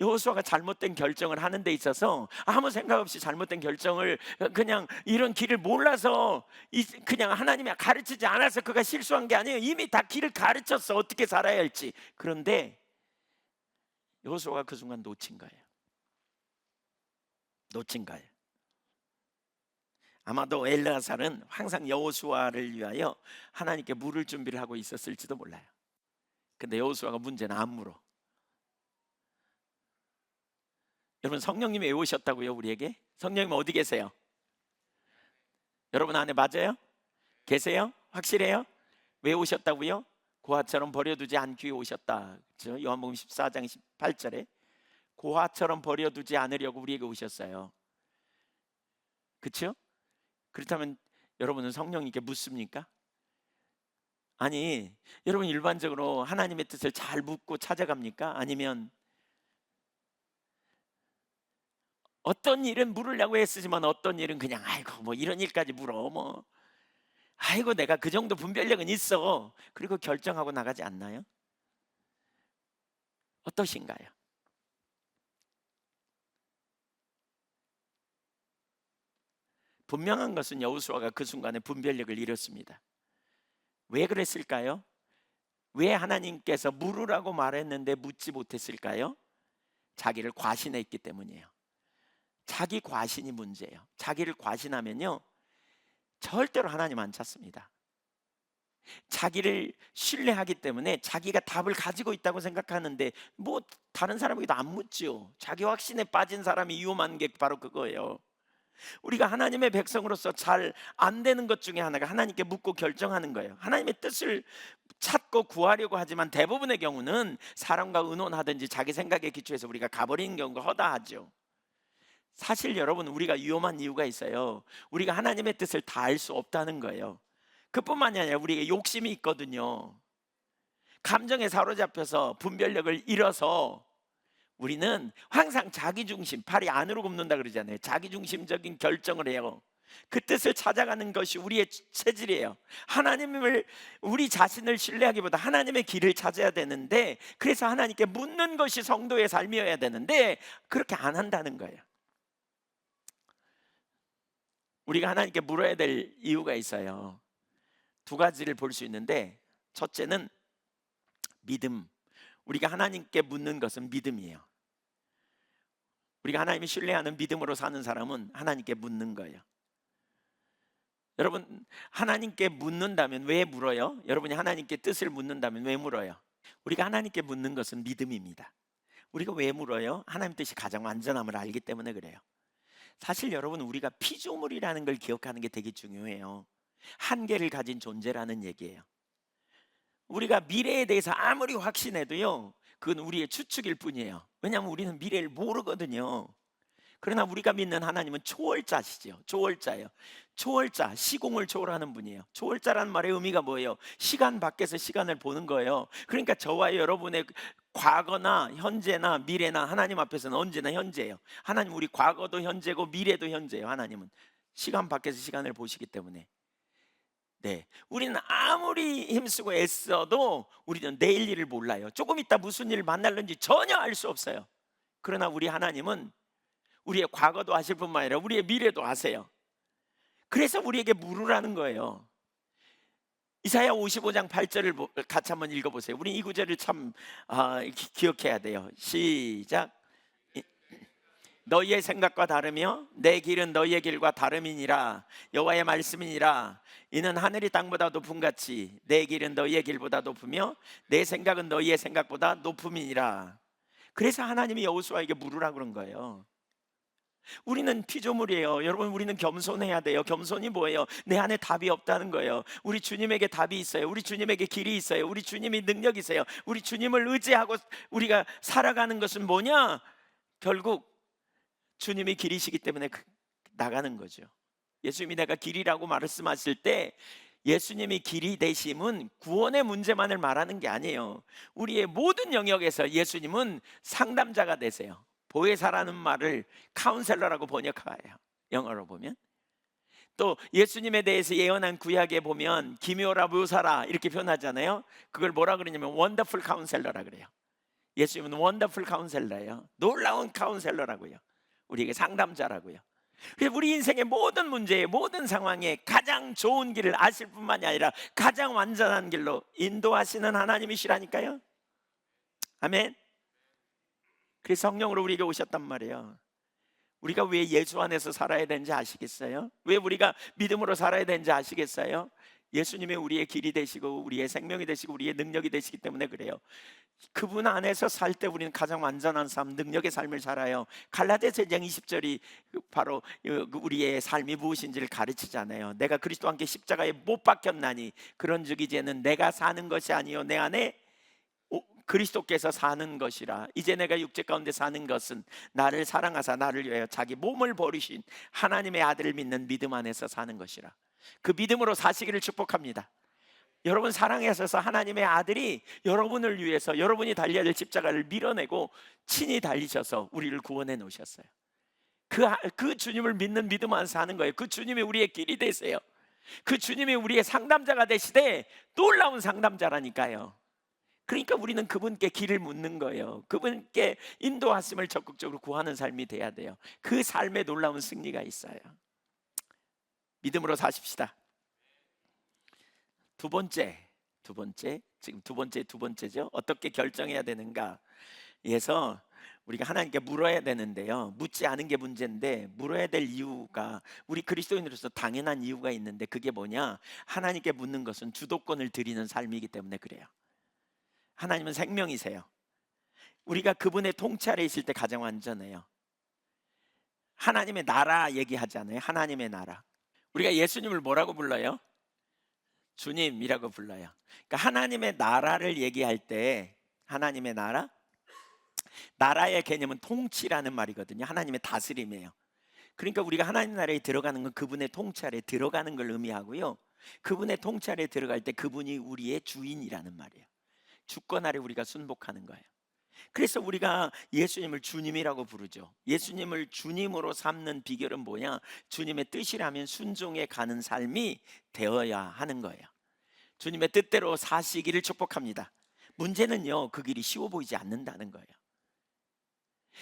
여호수아가 잘못된 결정을 하는 데 있어서 아무 생각 없이 잘못된 결정을, 그냥 이런 길을 몰라서 그냥 하나님이 가르치지 않아서 그가 실수한 게 아니에요. 이미 다 길을 가르쳤어, 어떻게 살아야 할지. 그런데 여호수아가 그 순간 놓친 거예요. 놓친 거예요. 아마도 엘르아살은 항상 여호수아를 위하여 하나님께 물을 준비를 하고 있었을지도 몰라요. 근데 여호수아가 문제는 안 물어. 여러분, 성령님이 왜 오셨다고요? 우리에게? 성령님 어디 계세요? 여러분 안에 맞아요? 계세요? 확실해요? 왜 오셨다고요? 고아처럼 버려두지 않기 위해 오셨다. 그렇죠? 요한복음 14장 18절에 고아처럼 버려두지 않으려고 우리에게 오셨어요. 그렇죠? 그렇다면 여러분은 성령님께 묻습니까? 아니, 여러분 일반적으로 하나님의 뜻을 잘 묻고 찾아갑니까? 아니면 어떤 일은 물으려고 애쓰지만 어떤 일은 그냥 아이고 뭐 이런 일까지 물어, 뭐 아이고 내가 그 정도 분별력은 있어, 그리고 결정하고 나가지 않나요? 어떠신가요? 분명한 것은 여호수아가 그 순간에 분별력을 잃었습니다. 왜 그랬을까요? 왜 하나님께서 물으라고 말했는데 묻지 못했을까요? 자기를 과신했기 때문이에요. 자기 과신이 문제예요. 자기를 과신하면요 절대로 하나님 안 찾습니다. 자기를 신뢰하기 때문에 자기가 답을 가지고 있다고 생각하는데 뭐 다른 사람에게도 안 묻죠. 자기 확신에 빠진 사람이 위험한 게 바로 그거예요. 우리가 하나님의 백성으로서 잘 안 되는 것 중에 하나가 하나님께 묻고 결정하는 거예요. 하나님의 뜻을 찾고 구하려고 하지만 대부분의 경우는 사람과 의논하든지 자기 생각에 기초해서 우리가 가버리는 경우가 허다하죠. 사실 여러분, 우리가 위험한 이유가 있어요. 우리가 하나님의 뜻을 다 알 수 없다는 거예요. 그뿐만이 아니라 우리에게 욕심이 있거든요. 감정에 사로잡혀서 분별력을 잃어서 우리는 항상 자기중심, 팔이 안으로 굽는다 그러잖아요. 자기중심적인 결정을 해요. 그 뜻을 찾아가는 것이 우리의 체질이에요. 하나님을, 우리 자신을 신뢰하기보다 하나님의 길을 찾아야 되는데, 그래서 하나님께 묻는 것이 성도의 삶이어야 되는데 그렇게 안 한다는 거예요. 우리가 하나님께 물어야 될 이유가 있어요. 두 가지를 볼 수 있는데, 첫째는 믿음. 우리가 하나님께 묻는 것은 믿음이에요. 우리가 하나님이 신뢰하는 믿음으로 사는 사람은 하나님께 묻는 거예요. 여러분, 하나님께 묻는다면 왜 물어요? 여러분이 하나님께 뜻을 묻는다면 왜 물어요? 우리가 하나님께 묻는 것은 믿음입니다. 우리가 왜 물어요? 하나님 뜻이 가장 완전함을 알기 때문에 그래요. 사실 여러분, 우리가 피조물이라는 걸 기억하는 게 되게 중요해요. 한계를 가진 존재라는 얘기예요. 우리가 미래에 대해서 아무리 확신해도요, 그건 우리의 추측일 뿐이에요. 왜냐하면 우리는 미래를 모르거든요. 그러나 우리가 믿는 하나님은 초월자시죠. 초월자예요. 초월자, 시공을 초월하는 분이에요. 초월자라는 말의 의미가 뭐예요? 시간 밖에서 시간을 보는 거예요. 그러니까 저와 여러분의 과거나 현재나 미래나 하나님 앞에서는 언제나 현재예요. 하나님, 우리 과거도 현재고 미래도 현재예요. 하나님은 시간 밖에서 시간을 보시기 때문에. 네, 우리는 아무리 힘쓰고 애써도 우리는 내일 일을 몰라요. 조금 있다 무슨 일을 만날는지 전혀 알 수 없어요. 그러나 우리 하나님은 우리의 과거도 아실 뿐만 아니라 우리의 미래도 아세요. 그래서 우리에게 물으라는 거예요. 이사야 55장 8절을 같이 한번 읽어보세요. 우리 이 구절을 참 기억해야 돼요. 시작. 너희의 생각과 다르며 내 길은 너희의 길과 다름이니라. 여호와의 말씀이니라. 이는 하늘이 땅보다 높음같이 내 길은 너희의 길보다 높으며 내 생각은 너희의 생각보다 높음이니라. 그래서 하나님이 여호수아에게 물으라 그런 거예요. 우리는 피조물이에요. 여러분, 우리는 겸손해야 돼요. 겸손이 뭐예요? 내 안에 답이 없다는 거예요. 우리 주님에게 답이 있어요. 우리 주님에게 길이 있어요. 우리 주님이 능력이세요. 우리 주님을 의지하고 우리가 살아가는 것은 뭐냐? 결국 주님이 길이시기 때문에 나가는 거죠. 예수님이 내가 길이라고 말씀하실 때 예수님이 길이 되심은 구원의 문제만을 말하는 게 아니에요. 우리의 모든 영역에서 예수님은 상담자가 되세요. 보혜사라는 말을 카운셀러라고 번역해요. 영어로 보면. 또 예수님에 대해서 예언한 구약에 보면 기묘라 묘사라 이렇게 표현하잖아요. 그걸 뭐라 그러냐면 원더풀 카운셀러라 그래요. 예수님은 원더풀 카운셀러예요. 놀라운 카운셀러라고요. 우리에게 상담자라고요. 그래서 우리 인생의 모든 문제에, 모든 상황에 가장 좋은 길을 아실 뿐만이 아니라 가장 완전한 길로 인도하시는 하나님이시라니까요. 아멘. 그래서 성령으로 우리에게 오셨단 말이에요. 우리가 왜 예수 안에서 살아야 되는지 아시겠어요? 왜 우리가 믿음으로 살아야 되는지 아시겠어요? 예수님이 우리의 길이 되시고 우리의 생명이 되시고 우리의 능력이 되시기 때문에 그래요. 그분 안에서 살 때 우리는 가장 완전한 삶, 능력의 삶을 살아요. 갈라디아서 2장 20절이 바로 우리의 삶이 무엇인지를 가르치잖아요. 내가 그리스도와 함께 십자가에 못 박혔나니 그런즉 이제는 내가 사는 것이 아니요 내 안에 그리스도께서 사는 것이라. 이제 내가 육체 가운데 사는 것은 나를 사랑하사 나를 위하여 자기 몸을 버리신 하나님의 아들을 믿는 믿음 안에서 사는 것이라. 그 믿음으로 사시기를 축복합니다. 여러분, 사랑에 있어서 하나님의 아들이 여러분을 위해서 여러분이 달려야 될 십자가를 밀어내고 친히 달리셔서 우리를 구원해 놓으셨어요. 그 주님을 믿는 믿음 안에서 사는 거예요. 그 주님이 우리의 길이 되세요. 그 주님이 우리의 상담자가 되시되 놀라운 상담자라니까요. 그러니까 우리는 그분께 길을 묻는 거예요. 그분께 인도하심을 적극적으로 구하는 삶이 돼야 돼요. 그 삶에 놀라운 승리가 있어요. 믿음으로 사십시다. 두 번째, 지금 두 번째죠. 어떻게 결정해야 되는가? 그래서 우리가 하나님께 물어야 되는데요. 묻지 않은 게 문제인데 물어야 될 이유가, 우리 그리스도인으로서 당연한 이유가 있는데 그게 뭐냐? 하나님께 묻는 것은 주도권을 드리는 삶이기 때문에 그래요. 하나님은 생명이세요. 우리가 그분의 통치 아래 있을 때 가장 완전해요. 하나님의 나라 얘기하잖아요. 하나님의 나라. 우리가 예수님을 뭐라고 불러요? 주님이라고 불러요. 그러니까 하나님의 나라를 얘기할 때, 하나님의 나라, 나라의 개념은 통치라는 말이거든요. 하나님의 다스림이에요. 그러니까 우리가 하나님 나라에 들어가는 건 그분의 통치 아래 들어가는 걸 의미하고요. 그분의 통치 아래 들어갈 때 그분이 우리의 주인이라는 말이에요. 주권 아래 우리가 순복하는 거예요. 그래서 우리가 예수님을 주님이라고 부르죠. 예수님을 주님으로 삼는 비결은 뭐냐? 주님의 뜻이라면 순종해 가는 삶이 되어야 하는 거예요. 주님의 뜻대로 사시기를 축복합니다. 문제는요, 그 길이 쉬워 보이지 않는다는 거예요.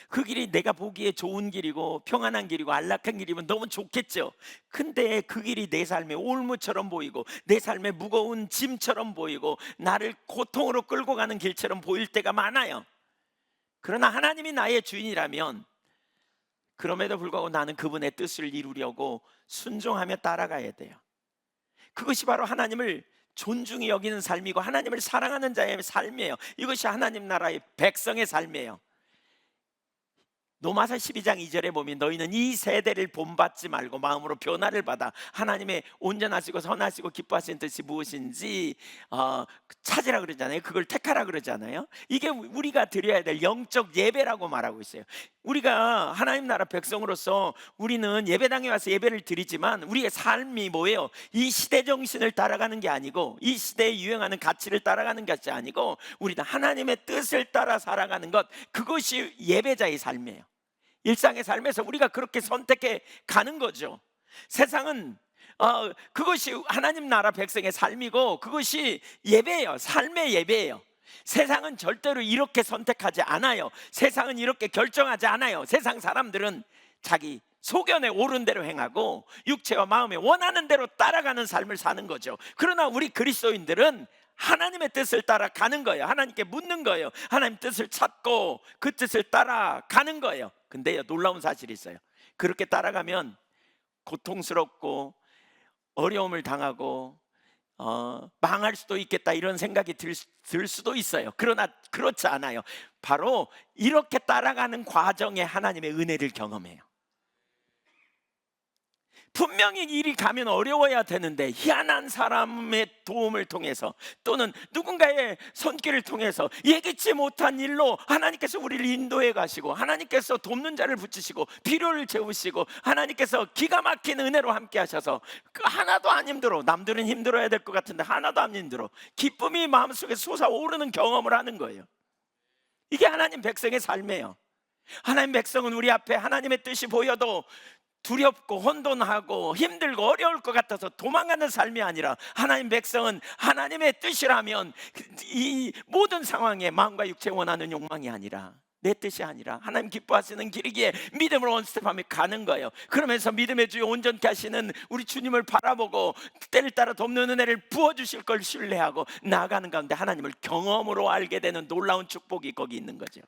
그 길이 내가 보기에 좋은 길이고 평안한 길이고 안락한 길이면 너무 좋겠죠. 근데 그 길이 내 삶의 올무처럼 보이고 내 삶의 무거운 짐처럼 보이고 나를 고통으로 끌고 가는 길처럼 보일 때가 많아요. 그러나 하나님이 나의 주인이라면 그럼에도 불구하고 나는 그분의 뜻을 이루려고 순종하며 따라가야 돼요. 그것이 바로 하나님을 존중히 여기는 삶이고 하나님을 사랑하는 자의 삶이에요. 이것이 하나님 나라의 백성의 삶이에요. 로마서 12장 2절에 보면 너희는 이 세대를 본받지 말고 마음으로 변화를 받아 하나님의 온전하시고 선하시고 기뻐하시는 뜻이 무엇인지 찾으라 그러잖아요. 그걸 택하라 그러잖아요. 이게 우리가 드려야 될 영적 예배라고 말하고 있어요. 우리가 하나님 나라 백성으로서 우리는 예배당에 와서 예배를 드리지만 우리의 삶이 뭐예요? 이 시대 정신을 따라가는 게 아니고 이 시대에 유행하는 가치를 따라가는 것이 아니고 우리는 하나님의 뜻을 따라 살아가는 것, 그것이 예배자의 삶이에요. 일상의 삶에서 우리가 그렇게 선택해 가는 거죠. 세상은 그것이 하나님 나라 백성의 삶이고 그것이 예배예요. 삶의 예배예요. 세상은 절대로 이렇게 선택하지 않아요. 세상은 이렇게 결정하지 않아요. 세상 사람들은 자기 소견에 옳은 대로 행하고 육체와 마음에 원하는 대로 따라가는 삶을 사는 거죠. 그러나 우리 그리스도인들은 하나님의 뜻을 따라가는 거예요. 하나님께 묻는 거예요. 하나님 뜻을 찾고 그 뜻을 따라가는 거예요. 근데요, 놀라운 사실이 있어요. 그렇게 따라가면 고통스럽고 어려움을 당하고 망할 수도 있겠다 이런 생각이 들 수도 있어요. 그러나 그렇지 않아요. 바로 이렇게 따라가는 과정에 하나님의 은혜를 경험해요. 분명히 일이 가면 어려워야 되는데 희한한 사람의 도움을 통해서 또는 누군가의 손길을 통해서 예기치 못한 일로 하나님께서 우리를 인도해 가시고 하나님께서 돕는 자를 붙이시고 필요를 채우시고 하나님께서 기가 막힌 은혜로 함께 하셔서 하나도 안 힘들어. 남들은 힘들어야 될 것 같은데 하나도 안 힘들어. 기쁨이 마음속에 솟아오르는 경험을 하는 거예요. 이게 하나님 백성의 삶이에요. 하나님 백성은 우리 앞에 하나님의 뜻이 보여도 두렵고 혼돈하고 힘들고 어려울 것 같아서 도망가는 삶이 아니라 하나님 백성은 하나님의 뜻이라면 이 모든 상황에 마음과 육체 원하는 욕망이 아니라 내 뜻이 아니라 하나님 기뻐하시는 길이기에 믿음으로 원스텝하며 가는 거예요. 그러면서 믿음의 주여 온전케 하시는 우리 주님을 바라보고 때를 따라 돕는 은혜를 부어주실 걸 신뢰하고 나아가는 가운데 하나님을 경험으로 알게 되는 놀라운 축복이 거기 있는 거죠.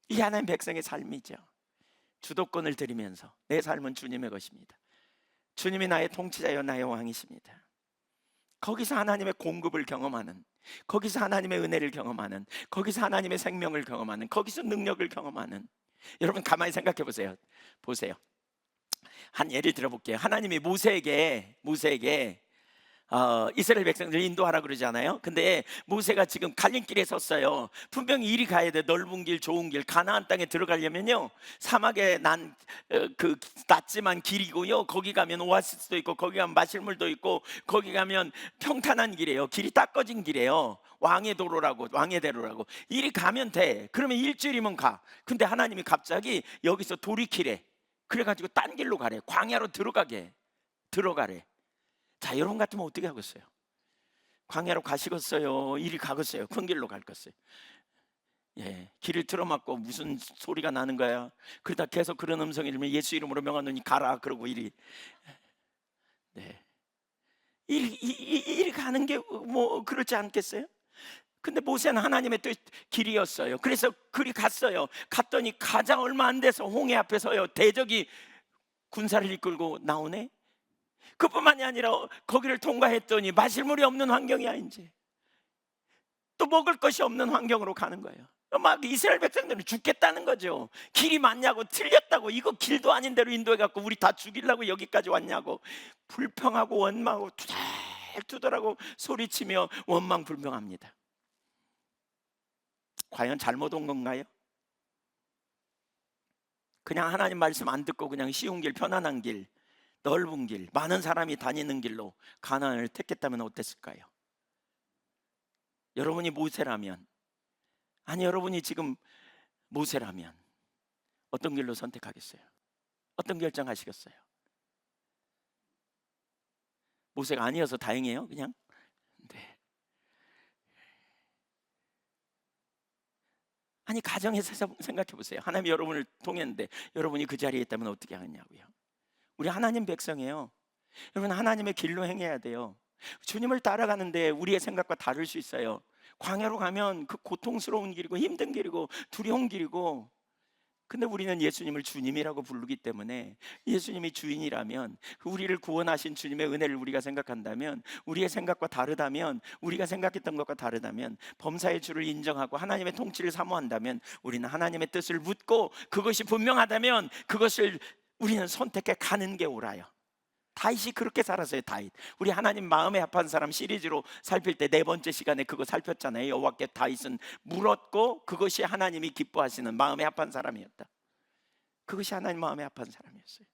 이게 하나님 백성의 삶이죠. 주도권을 드리면서 내 삶은 주님의 것입니다. 주님이 나의 통치자여 나의 왕이십니다. 거기서 하나님의 공급을 경험하는, 거기서 하나님의 은혜를 경험하는, 거기서 하나님의 생명을 경험하는, 거기서 능력을 경험하는. 여러분 가만히 생각해 보세요. 한 예를 들어볼게요. 하나님이 모세에게 이스라엘 백성들 인도하라 그러잖아요. 근데 모세가 지금 갈림길에 섰어요. 분명히 이리 가야 돼. 넓은 길, 좋은 길. 가나안 땅에 들어가려면요 사막에 낮지만 길이고요, 거기 가면 오아시스도 있고 거기 가면 마실 물도 있고 거기 가면 평탄한 길이에요. 길이 닦아진 길이에요. 왕의 대로라고. 이리 가면 돼. 그러면 일주일이면 가. 근데 하나님이 갑자기 여기서 돌이키래. 그래가지고 딴 길로 가래. 광야로 들어가래. 자, 여러분 같으면 어떻게 하겠어요? 광야로 가시겠어요? 이리 가겠어요? 큰 길로 갈겠어요? 예, 길을 틀어막고 무슨 소리가 나는 거야? 그러다 계속 그런 음성이 들으면 예수 이름으로 명하노니 가라 그러고 이리 가는 게 뭐 그렇지 않겠어요? 근데 모세는 하나님의 뜻 길이었어요. 그래서 그리 갔어요. 갔더니 가자 얼마 안 돼서 홍해 앞에 서요. 대적이 군사를 이끌고 나오네. 그뿐만이 아니라 거기를 통과했더니 마실 물이 없는 환경이야. 이제 또 먹을 것이 없는 환경으로 가는 거예요. 막 이스라엘 백성들은 죽겠다는 거죠. 길이 맞냐고, 틀렸다고, 이거 길도 아닌 데로 인도해갖고 우리 다 죽이려고 여기까지 왔냐고 불평하고 원망하고 투덜투덜하고 소리치며 원망불평합니다. 과연 잘못 온 건가요? 그냥 하나님 말씀 안 듣고 그냥 쉬운 길, 편안한 길, 넓은 길, 많은 사람이 다니는 길로 가나안을 택했다면 어땠을까요? 여러분이 모세라면, 아니 여러분이 지금 모세라면 어떤 길로 선택하겠어요? 어떤 결정하시겠어요? 모세가 아니어서 다행이에요, 그냥. 네. 아니 가정에서 생각해 보세요. 하나님이 여러분을 통했는데 여러분이 그 자리에 있다면 어떻게 하겠냐고요. 우리 하나님 백성이에요. 여러분 하나님의 길로 행해야 돼요. 주님을 따라가는데 우리의 생각과 다를 수 있어요. 광야로 가면 그 고통스러운 길이고 힘든 길이고 두려운 길이고 근데 우리는 예수님을 주님이라고 부르기 때문에, 예수님이 주인이라면, 우리를 구원하신 주님의 은혜를 우리가 생각한다면, 우리의 생각과 다르다면, 우리가 생각했던 것과 다르다면, 범사의 주를 인정하고 하나님의 통치를 사모한다면, 우리는 하나님의 뜻을 묻고 그것이 분명하다면 그것을 우리는 선택해 가는 게 옳아요. 다윗이 그렇게 살았어요. 다윗. 우리 하나님 마음에 합한 사람 시리즈로 살필 때 4번째 시간에 그거 살폈잖아요. 여호와께 다윗은 물었고 그것이 하나님이 기뻐하시는 마음에 합한 사람이었다. 그것이 하나님 마음에 합한 사람이었어요.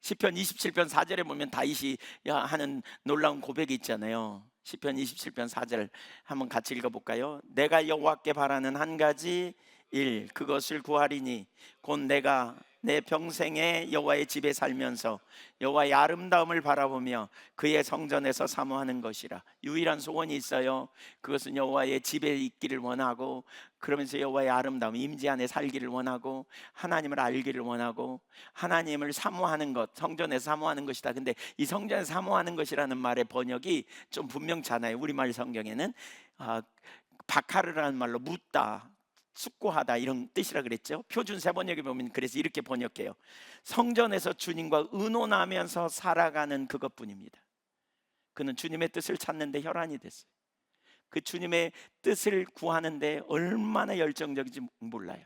시편 27편 4절에 보면 다윗이 하는 놀라운 고백이 있잖아요. 시편 27편 4절 한번 같이 읽어볼까요? 내가 여호와께 바라는 한 가지 일, 그것을 구하리니 곧 내가 내 평생에 여호와의 집에 살면서 여호와의 아름다움을 바라보며 그의 성전에서 사모하는 것이라. 유일한 소원이 있어요. 그것은 여호와의 집에 있기를 원하고, 그러면서 여호와의 아름다움, 임재 안에 살기를 원하고, 하나님을 알기를 원하고, 하나님을 사모하는 것, 성전에서 사모하는 것이다. 근데 이 성전에서 사모하는 것이라는 말의 번역이 좀 분명찮아요. 우리말 성경에는 바카르라는 말로 묻다, 숙고하다 이런 뜻이라 그랬죠. 표준 세번역에 보면 그래서 이렇게 번역해요. 성전에서 주님과 의논하면서 살아가는 그것뿐입니다. 그는 주님의 뜻을 찾는데 혈안이 됐어요. 그 주님의 뜻을 구하는데 얼마나 열정적인지 몰라요.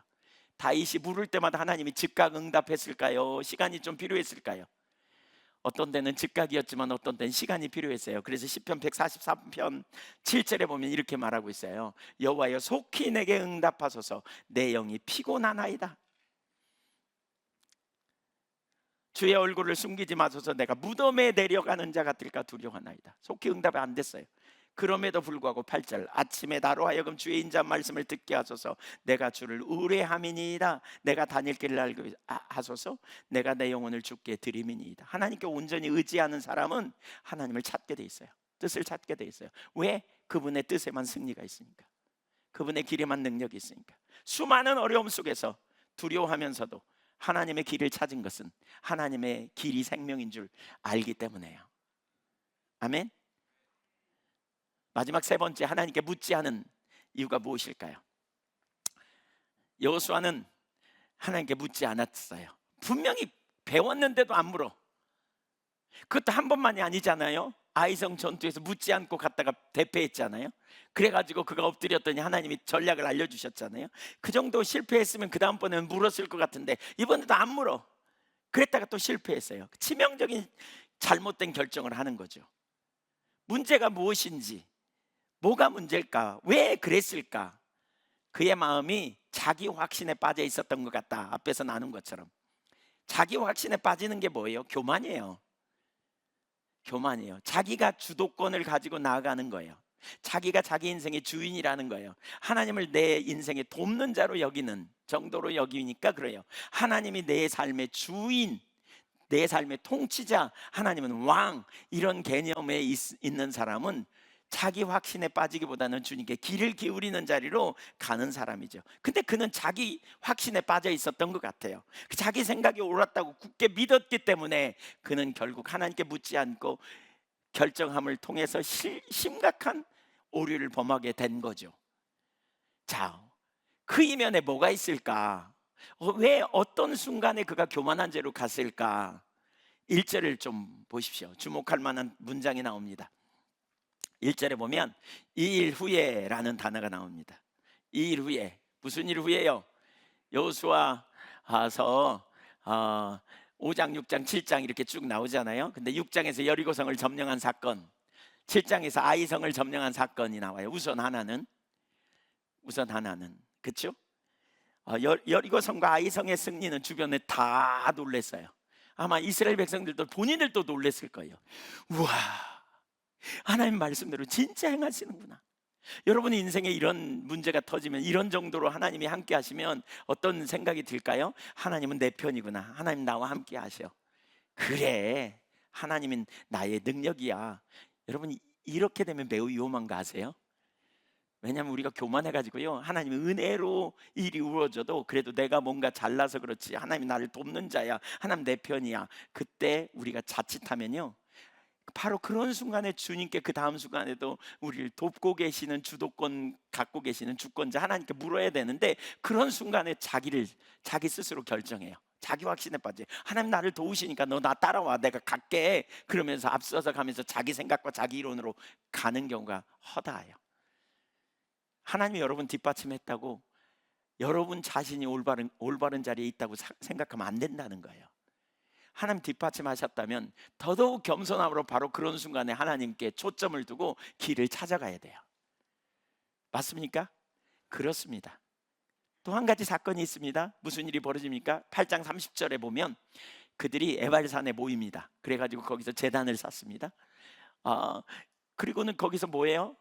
다윗이 물을 때마다 하나님이 즉각 응답했을까요? 시간이 좀 필요했을까요? 어떤 때는 즉각이었지만 어떤 때는 시간이 필요했어요. 그래서 시편 143편 7절에 보면 이렇게 말하고 있어요. 여호와여 속히 내게 응답하소서, 내 영이 피곤하나이다. 주의 얼굴을 숨기지 마소서, 내가 무덤에 내려가는 자 같을까 두려워하나이다. 속히 응답이 안 됐어요. 그럼에도 불구하고 8절 아침에 나로 하여금 주의 인자 말씀을 듣게 하소서, 내가 주를 의뢰함이니이다. 내가 다닐 길을 알게 하소서, 내가 내 영혼을 주께 드림이니이다. 하나님께 온전히 의지하는 사람은 하나님을 찾게 돼 있어요. 뜻을 찾게 돼 있어요. 왜? 그분의 뜻에만 승리가 있으니까, 그분의 길에만 능력이 있으니까. 수많은 어려움 속에서 두려워하면서도 하나님의 길을 찾은 것은 하나님의 길이 생명인 줄 알기 때문에요. 아멘. 마지막 3번째, 하나님께 묻지 않은 이유가 무엇일까요? 여호수아는 하나님께 묻지 않았어요. 분명히 배웠는데도 안 물어. 그것도 한 번만이 아니잖아요. 아이성 전투에서 묻지 않고 갔다가 대패했잖아요. 그래가지고 그가 엎드렸더니 하나님이 전략을 알려주셨잖아요. 그 정도 실패했으면 그 다음번에는 물었을 것 같은데 이번에도 안 물어. 그랬다가 또 실패했어요. 치명적인 잘못된 결정을 하는 거죠. 문제가 무엇인지, 뭐가 문제일까? 왜 그랬을까? 그의 마음이 자기 확신에 빠져 있었던 것 같다. 앞에서 나눈 것처럼. 자기 확신에 빠지는 게 뭐예요? 교만이에요. 교만이에요. 자기가 주도권을 가지고 나아가는 거예요. 자기가 자기 인생의 주인이라는 거예요. 하나님을 내 인생의 돕는 자로 여기는 정도로 여기니까 그래요. 하나님이 내 삶의 주인, 내 삶의 통치자, 하나님은 왕, 이런 개념에 있는 사람은 자기 확신에 빠지기보다는 주님께 귀를 기울이는 자리로 가는 사람이죠. 근데 그는 자기 확신에 빠져 있었던 것 같아요. 자기 생각이 옳았다고 굳게 믿었기 때문에 그는 결국 하나님께 묻지 않고 결정함을 통해서 심각한 오류를 범하게 된 거죠. 자, 그 이면에 뭐가 있을까? 왜 어떤 순간에 그가 교만한 죄로 갔을까? 1절을 좀 보십시오. 주목할 만한 문장이 나옵니다. 1절에 보면 2일 후에 라는 단어가 나옵니다. 2일 후에. 무슨 일 후에요? 여호수아서 5장, 6장, 7장 이렇게 쭉 나오잖아요. 근데 6장에서 여리고성을 점령한 사건, 7장에서 아이성을 점령한 사건이 나와요. 우선 하나는 그렇죠? 여리고성과 아이성의 승리는 주변에 다 놀랐어요. 아마 이스라엘 백성들도 본인들도 놀랐을 거예요. 우와, 하나님 말씀대로 진짜 행하시는구나. 여러분 인생에 이런 문제가 터지면, 이런 정도로 하나님이 함께 하시면 어떤 생각이 들까요? 하나님은 내 편이구나. 하나님 나와 함께 하셔. 그래, 하나님은 나의 능력이야. 여러분 이렇게 되면 매우 위험한 거 아세요? 왜냐하면 우리가 교만해가지고요, 하나님의 은혜로 일이 이루어져도 그래도 내가 뭔가 잘나서 그렇지, 하나님이 나를 돕는 자야, 하나님 내 편이야. 그때 우리가 자칫하면요, 바로 그런 순간에 주님께 그 다음 순간에도 우리를 돕고 계시는, 주도권 갖고 계시는 주권자 하나님께 물어야 되는데, 그런 순간에 자기 스스로 결정해요. 자기 확신에 빠져. 하나님 나를 도우시니까 너 나 따라와, 내가 갈게. 그러면서 앞서서 가면서 자기 생각과 자기 이론으로 가는 경우가 허다해요. 하나님이 여러분 뒷받침했다고 여러분 자신이 올바른 자리에 있다고 생각하면 안 된다는 거예요. 하나님 뒷받침하셨다면 더더욱 겸손함으로 바로 그런 순간에 하나님께 초점을 두고 길을 찾아가야 돼요. 맞습니까? 그렇습니다. 또 한 가지 사건이 있습니다. 무슨 일이 벌어집니까? 8장 30절에 보면 그들이 에발산에 모입니다. 그래가지고 거기서 제단을 쌓습니다. 그리고는 거기서 뭐예요?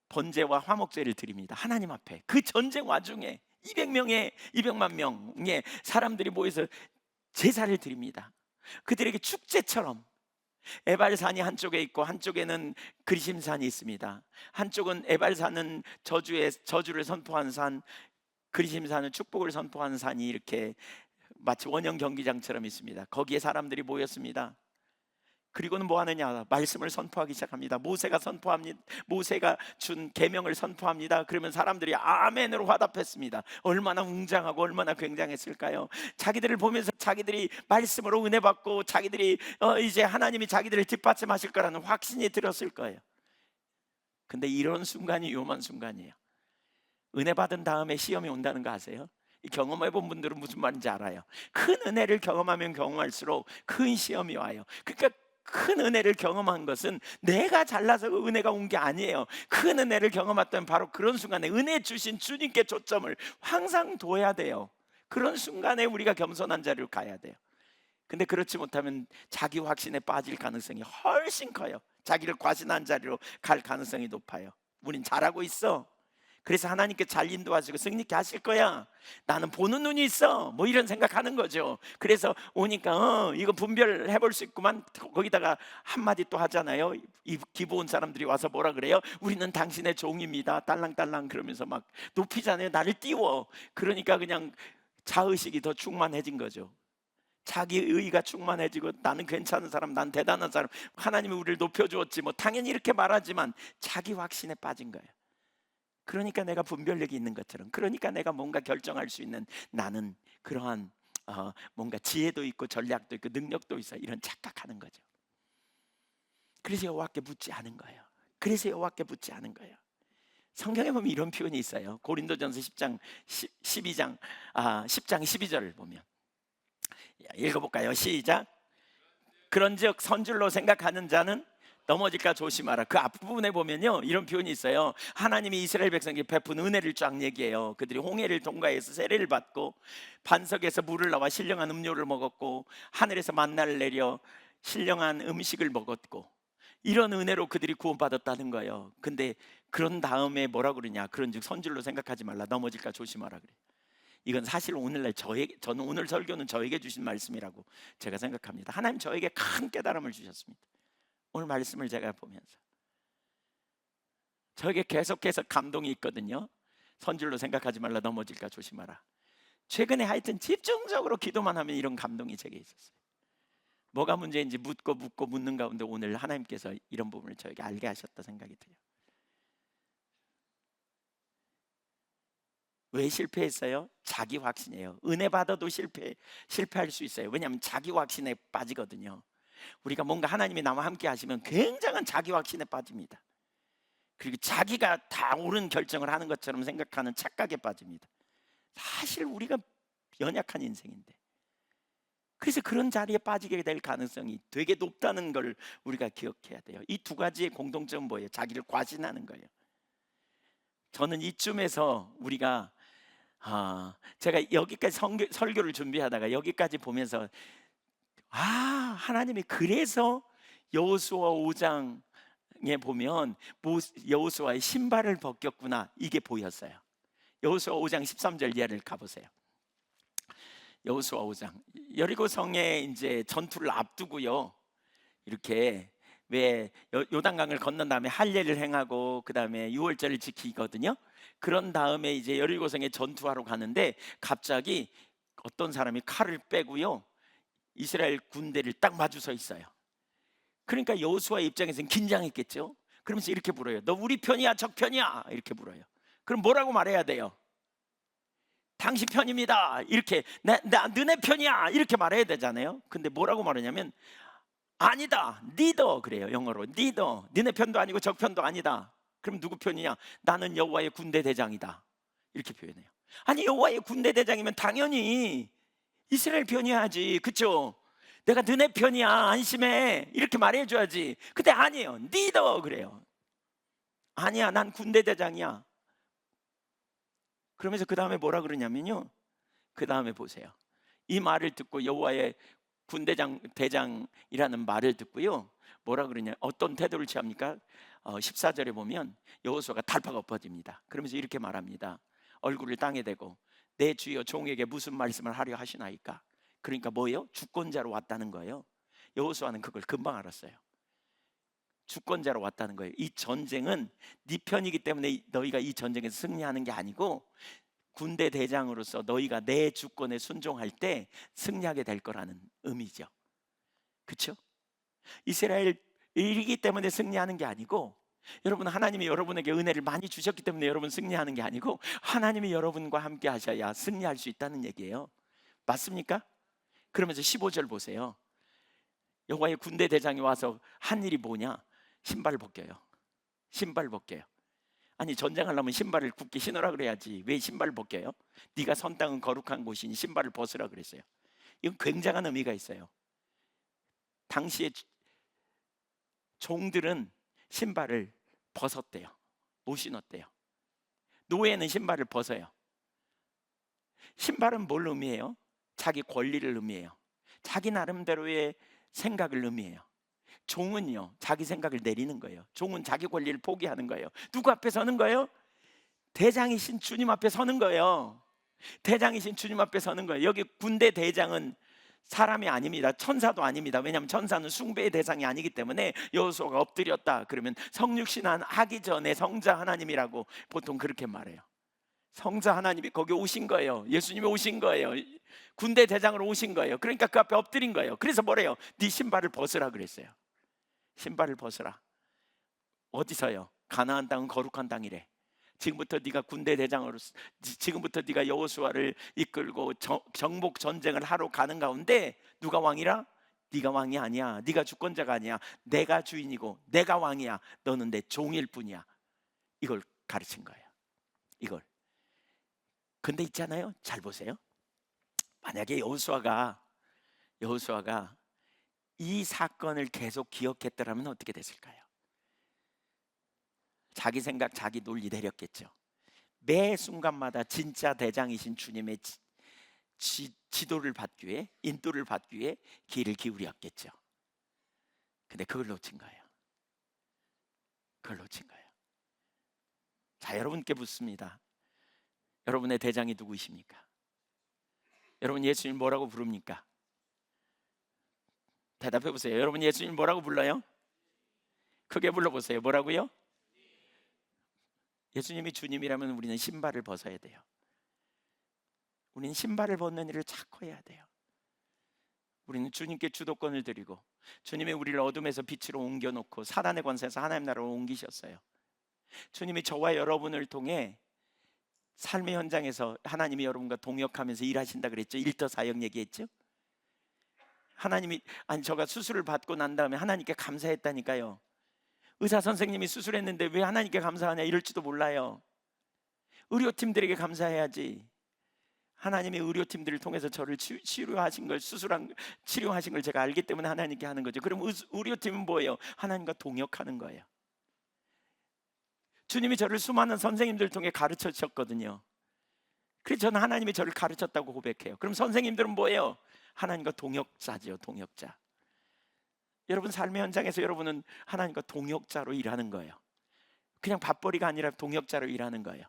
번제와 화목제를 드립니다. 하나님 앞에. 그 전쟁 와중에 200만 명의 사람들이 모여서 제사를 드립니다. 그들에게 축제처럼. 에발산이 한쪽에 있고 한쪽에는 그리심산이 있습니다. 한쪽은 에발산은 저주를 선포한 산, 그리심산은 축복을 선포한 산이 이렇게 마치 원형 경기장처럼 있습니다. 거기에 사람들이 모였습니다. 그리고는 뭐 하느냐? 말씀을 선포하기 시작합니다. 모세가 준 계명을 선포합니다. 그러면 사람들이 아멘으로 화답했습니다. 얼마나 웅장하고 얼마나 굉장했을까요? 자기들을 보면서 자기들이 말씀으로 은혜 받고 자기들이 이제 하나님이 자기들을 뒷받침하실 거라는 확신이 들었을 거예요. 근데 이런 순간이 위험한 순간이에요. 은혜 받은 다음에 시험이 온다는 거 아세요? 경험해 본 분들은 무슨 말인지 알아요. 큰 은혜를 경험하면 경험할수록 큰 시험이 와요. 그러니까 큰 은혜를 경험한 것은 내가 잘나서 그 은혜가 온 게 아니에요. 큰 은혜를 경험했다면 바로 그런 순간에 은혜 주신 주님께 초점을 항상 둬야 돼요. 그런 순간에 우리가 겸손한 자리로 가야 돼요. 근데 그렇지 못하면 자기 확신에 빠질 가능성이 훨씬 커요. 자기를 과신한 자리로 갈 가능성이 높아요. 우린 잘하고 있어. 그래서 하나님께 잘 인도하시고 승리케 하실 거야. 나는 보는 눈이 있어. 뭐 이런 생각하는 거죠. 그래서 오니까 이거 분별해 볼 수 있구만. 거기다가 한마디 또 하잖아요. 이 기브온 사람들이 와서 뭐라 그래요? 우리는 당신의 종입니다. 딸랑딸랑 그러면서 막 높이잖아요. 나를 띄워. 그러니까 그냥 자의식이 더 충만해진 거죠. 자기 의의가 충만해지고 나는 괜찮은 사람, 난 대단한 사람, 하나님이 우리를 높여주었지, 뭐 당연히 이렇게 말하지만 자기 확신에 빠진 거예요. 그러니까 내가 분별력이 있는 것처럼, 그러니까 내가 뭔가 결정할 수 있는, 나는 그러한 뭔가 지혜도 있고 전략도 있고 능력도 있어, 이런 착각하는 거죠. 그래서 여호와께 묻지 않은 거예요. 그래서 여호와께 묻지 않은 거예요. 성경에 보면 이런 표현이 있어요. 고린도전서 10장 12절을 보면, 읽어볼까요? 시작. 그런즉 선줄로 생각하는 자는 넘어질까 조심하라. 그 앞부분에 보면요, 이런 표현이 있어요. 하나님이 이스라엘 백성에게 베푼 은혜를 쫙 얘기해요. 그들이 홍해를 통과해서 세례를 받고 반석에서 물을 나와 신령한 음료를 먹었고 하늘에서 만나를 내려 신령한 음식을 먹었고, 이런 은혜로 그들이 구원받았다는 거예요. 근데 그런 다음에 뭐라 그러냐? 그런즉 선줄로 생각하지 말라, 넘어질까 조심하라 그래요. 이건 사실 오늘날 저는 오늘 설교는 저에게 주신 말씀이라고 제가 생각합니다. 하나님 저에게 큰 깨달음을 주셨습니다. 오늘 말씀을 제가 보면서 저에게 계속해서 감동이 있거든요. 선줄로 생각하지 말라, 넘어질까 조심하라. 최근에 하여튼 집중적으로 기도만 하면 이런 감동이 제게 있었어요. 뭐가 문제인지 묻고 묻는 가운데 오늘 하나님께서 이런 부분을 저에게 알게 하셨다 생각이 들어요. 왜 실패했어요? 자기 확신이에요. 은혜 받아도 실패할 수 있어요. 왜냐하면 자기 확신에 빠지거든요. 우리가 뭔가 하나님이 나와 함께 하시면 굉장한 자기 확신에 빠집니다. 그리고 자기가 다 옳은 결정을 하는 것처럼 생각하는 착각에 빠집니다. 사실 우리가 연약한 인생인데, 그래서 그런 자리에 빠지게 될 가능성이 되게 높다는 걸 우리가 기억해야 돼요. 이 두 가지의 공통점은 뭐예요? 자기를 과신하는 거예요. 저는 이쯤에서 우리가 제가 여기까지 설교를 준비하다가 여기까지 보면서 하나님이 그래서 여호수아 5장에 보면 여호수아의 신발을 벗겼구나, 이게 보였어요. 여호수아 5장 13절 이하를 가보세요. 여호수아 5장, 여리고성에 이제 전투를 앞두고요, 이렇게 왜 요단강을 건넌 다음에 할례를 행하고 그 다음에 유월절을 지키거든요. 그런 다음에 이제 여리고성에 전투하러 가는데 갑자기 어떤 사람이 칼을 빼고요, 이스라엘 군대를 딱 마주 서 있어요. 그러니까 여호수아 입장에서는 긴장했겠죠. 그러면서 이렇게 물어요. 너 우리 편이야, 적 편이야? 이렇게 물어요. 그럼 뭐라고 말해야 돼요? 당신 편입니다. 이렇게 나 너네 편이야. 이렇게 말해야 되잖아요. 근데 뭐라고 말하냐면 아니다, 니더 그래요. 영어로 니더. 니네 편도 아니고 적 편도 아니다. 그럼 누구 편이냐? 나는 여호와의 군대 대장이다. 이렇게 표현해요. 아니 여호와의 군대 대장이면 당연히 이스라엘 편이어야지, 그쵸? 내가 너네 편이야, 안심해, 이렇게 말해줘야지. 근데 아니에요. 니더 그래요. 아니야, 난 군대 대장이야. 그러면서 그 다음에 뭐라 그러냐면요, 그 다음에 보세요. 이 말을 듣고 여호와의 군대장 대장이라는 말을 듣고요, 뭐라 그러냐, 어떤 태도를 취합니까? 14절에 보면 여호수아가 달파가 엎어집니다. 그러면서 이렇게 말합니다. 얼굴을 땅에 대고 내 주여 종에게 무슨 말씀을 하려 하시나이까? 그러니까 뭐예요? 주권자로 왔다는 거예요. 여호수아는 그걸 금방 알았어요. 주권자로 왔다는 거예요. 이 전쟁은 네 편이기 때문에 너희가 이 전쟁에서 승리하는 게 아니고 군대 대장으로서 너희가 내 주권에 순종할 때 승리하게 될 거라는 의미죠. 그렇죠? 이스라엘이기 때문에 승리하는 게 아니고, 여러분 하나님이 여러분에게 은혜를 많이 주셨기 때문에 여러분 승리하는 게 아니고, 하나님이 여러분과 함께 하셔야 승리할 수 있다는 얘기예요. 맞습니까? 그러면서 15절 보세요. 여호와의 군대 대장이 와서 한 일이 뭐냐? 신발을 벗겨요. 신발 벗겨요. 아니 전쟁하려면 신발을 굳게 신으라 그래야지 왜 신발을 벗겨요? 네가 선 땅은 거룩한 곳이니 신발을 벗으라 그랬어요. 이건 굉장한 의미가 있어요. 당시에 종들은 신발을 벗었대요. 못 신었대요. 노예는 신발을 벗어요. 신발은 뭘 의미해요? 자기 권리를 의미해요. 자기 나름대로의 생각을 의미해요. 종은요, 자기 생각을 내리는 거예요. 종은 자기 권리를 포기하는 거예요. 누구 앞에 서는 거예요? 대장이신 주님 앞에 서는 거예요. 대장이신 주님 앞에 서는 거예요. 여기 군대 대장은 사람이 아닙니다. 천사도 아닙니다. 왜냐하면 천사는 숭배의 대상이 아니기 때문에. 여호수아가 엎드렸다 그러면 성육신한 하기 전에 성자 하나님이라고 보통 그렇게 말해요. 성자 하나님이 거기 오신 거예요. 예수님이 오신 거예요. 군대 대장으로 오신 거예요. 그러니까 그 앞에 엎드린 거예요. 그래서 뭐래요? 네 신발을 벗으라 그랬어요. 신발을 벗으라. 어디서요? 가나안 땅은 거룩한 땅이래. 지금부터 네가 군대 대장으로, 지금부터 네가 여호수아를 이끌고 정복 전쟁을 하러 가는 가운데 누가 왕이라? 네가 왕이 아니야. 네가 주권자가 아니야. 내가 주인이고 내가 왕이야. 너는 내 종일 뿐이야. 이걸 가르친 거예요. 이걸. 근데 있잖아요, 잘 보세요. 만약에 여호수아가 이 사건을 계속 기억했더라면 어떻게 됐을까요? 자기 생각, 자기 논리 내렸겠죠. 매 순간마다 진짜 대장이신 주님의 지도를 받기 위해, 인도를 받기 위해 귀를 기울였겠죠. 근데 그걸 놓친 거예요. 그걸 놓친 거예요. 자, 여러분께 묻습니다. 여러분의 대장이 누구이십니까? 여러분 예수님 뭐라고 부릅니까? 대답해 보세요. 여러분 예수님 뭐라고 불러요? 크게 불러보세요. 뭐라고요? 예수님이 주님이라면 우리는 신발을 벗어야 돼요. 우리는 신발을 벗는 일을 자꾸 해야 돼요. 우리는 주님께 주도권을 드리고, 주님이 우리를 어둠에서 빛으로 옮겨놓고 사단의 권세에서 하나님 나라로 옮기셨어요. 주님이 저와 여러분을 통해 삶의 현장에서 하나님이 여러분과 동역하면서 일하신다 그랬죠. 일터사역 얘기했죠. 하나님이, 아니 저가 수술을 받고 난 다음에 하나님께 감사했다니까요. 의사 선생님이 수술했는데 왜 하나님께 감사하냐 이럴지도 몰라요. 의료팀들에게 감사해야지. 하나님이 의료팀들을 통해서 저를 치료하신 걸, 치료하신 걸 제가 알기 때문에 하나님께 하는 거죠. 그럼 의료팀은 뭐예요? 하나님과 동역하는 거예요. 주님이 저를 수많은 선생님들 통해 가르쳐 주셨거든요. 그래서 저는 하나님이 저를 가르쳤다고 고백해요. 그럼 선생님들은 뭐예요? 하나님과 동역자죠. 동역자. 여러분 삶의 현장에서 여러분은 하나님과 동역자로 일하는 거예요. 그냥 밥벌이가 아니라 동역자로 일하는 거예요.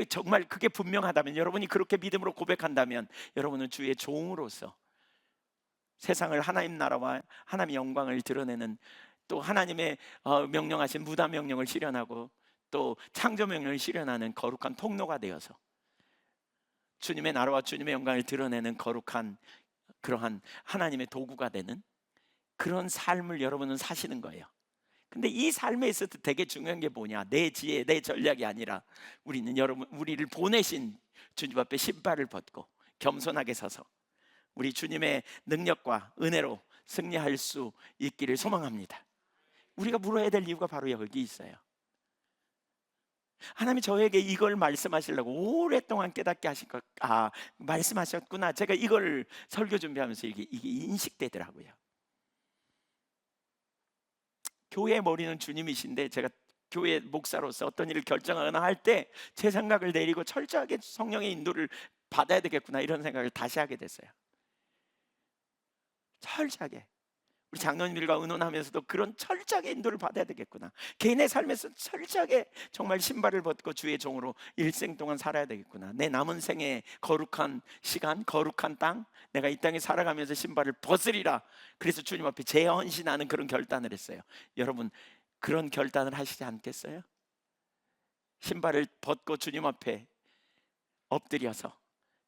정말 그게 분명하다면, 여러분이 그렇게 믿음으로 고백한다면, 여러분은 주의 종으로서 세상을 하나님 나라와 하나님의 영광을 드러내는, 또 하나님의 명령하신 무다 명령을 실현하고 또 창조 명령을 실현하는 거룩한 통로가 되어서 주님의 나라와 주님의 영광을 드러내는 거룩한 그러한 하나님의 도구가 되는 그런 삶을 여러분은 사시는 거예요. 근데 이 삶에 있어서 되게 중요한 게 뭐냐? 내 지혜, 내 전략이 아니라 우리는 여러분, 우리를 보내신 주님 앞에 신발을 벗고 겸손하게 서서 우리 주님의 능력과 은혜로 승리할 수 있기를 소망합니다. 우리가 물어야 될 이유가 바로 여기 있어요. 하나님이 저에게 이걸 말씀하시려고 오랫동안 깨닫게 하신 것, 말씀하셨구나. 제가 이걸 설교 준비하면서 이게 인식되더라고요. 교회의 머리는 주님이신데 제가 교회 목사로서 어떤 일을 결정하거나 할 때 제 생각을 내리고 철저하게 성령의 인도를 받아야 되겠구나, 이런 생각을 다시 하게 됐어요. 철저하게. 우리 장로님들과 의논하면서도 그런 철저하게 인도를 받아야 되겠구나. 개인의 삶에서 철저하게 정말 신발을 벗고 주의 종으로 일생 동안 살아야 되겠구나. 내 남은 생에 거룩한 시간, 거룩한 땅, 내가 이 땅에 살아가면서 신발을 벗으리라. 그래서 주님 앞에 재헌신하는 그런 결단을 했어요. 여러분, 그런 결단을 하시지 않겠어요? 신발을 벗고 주님 앞에 엎드려서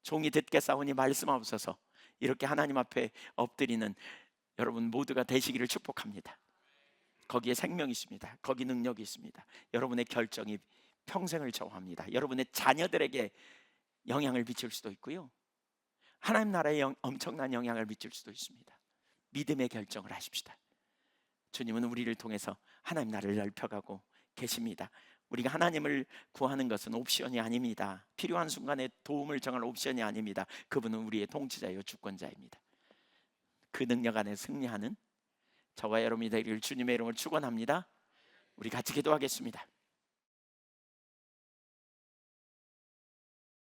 종이 듣겠사오니 말씀하옵소서, 이렇게 하나님 앞에 엎드리는 여러분 모두가 되시기를 축복합니다. 거기에 생명이 있습니다. 거기 능력이 있습니다. 여러분의 결정이 평생을 정합니다. 여러분의 자녀들에게 영향을 미칠 수도 있고요, 하나님 나라에 엄청난 영향을 미칠 수도 있습니다. 믿음의 결정을 하십시다. 주님은 우리를 통해서 하나님 나라를 넓혀가고 계십니다. 우리가 하나님을 구하는 것은 옵션이 아닙니다. 필요한 순간에 도움을 정할 옵션이 아닙니다. 그분은 우리의 통치자요 주권자입니다. 그 능력 안에 승리하는 저와 여러분이 되기를 주님의 이름으로 축원합니다. 우리 같이 기도하겠습니다.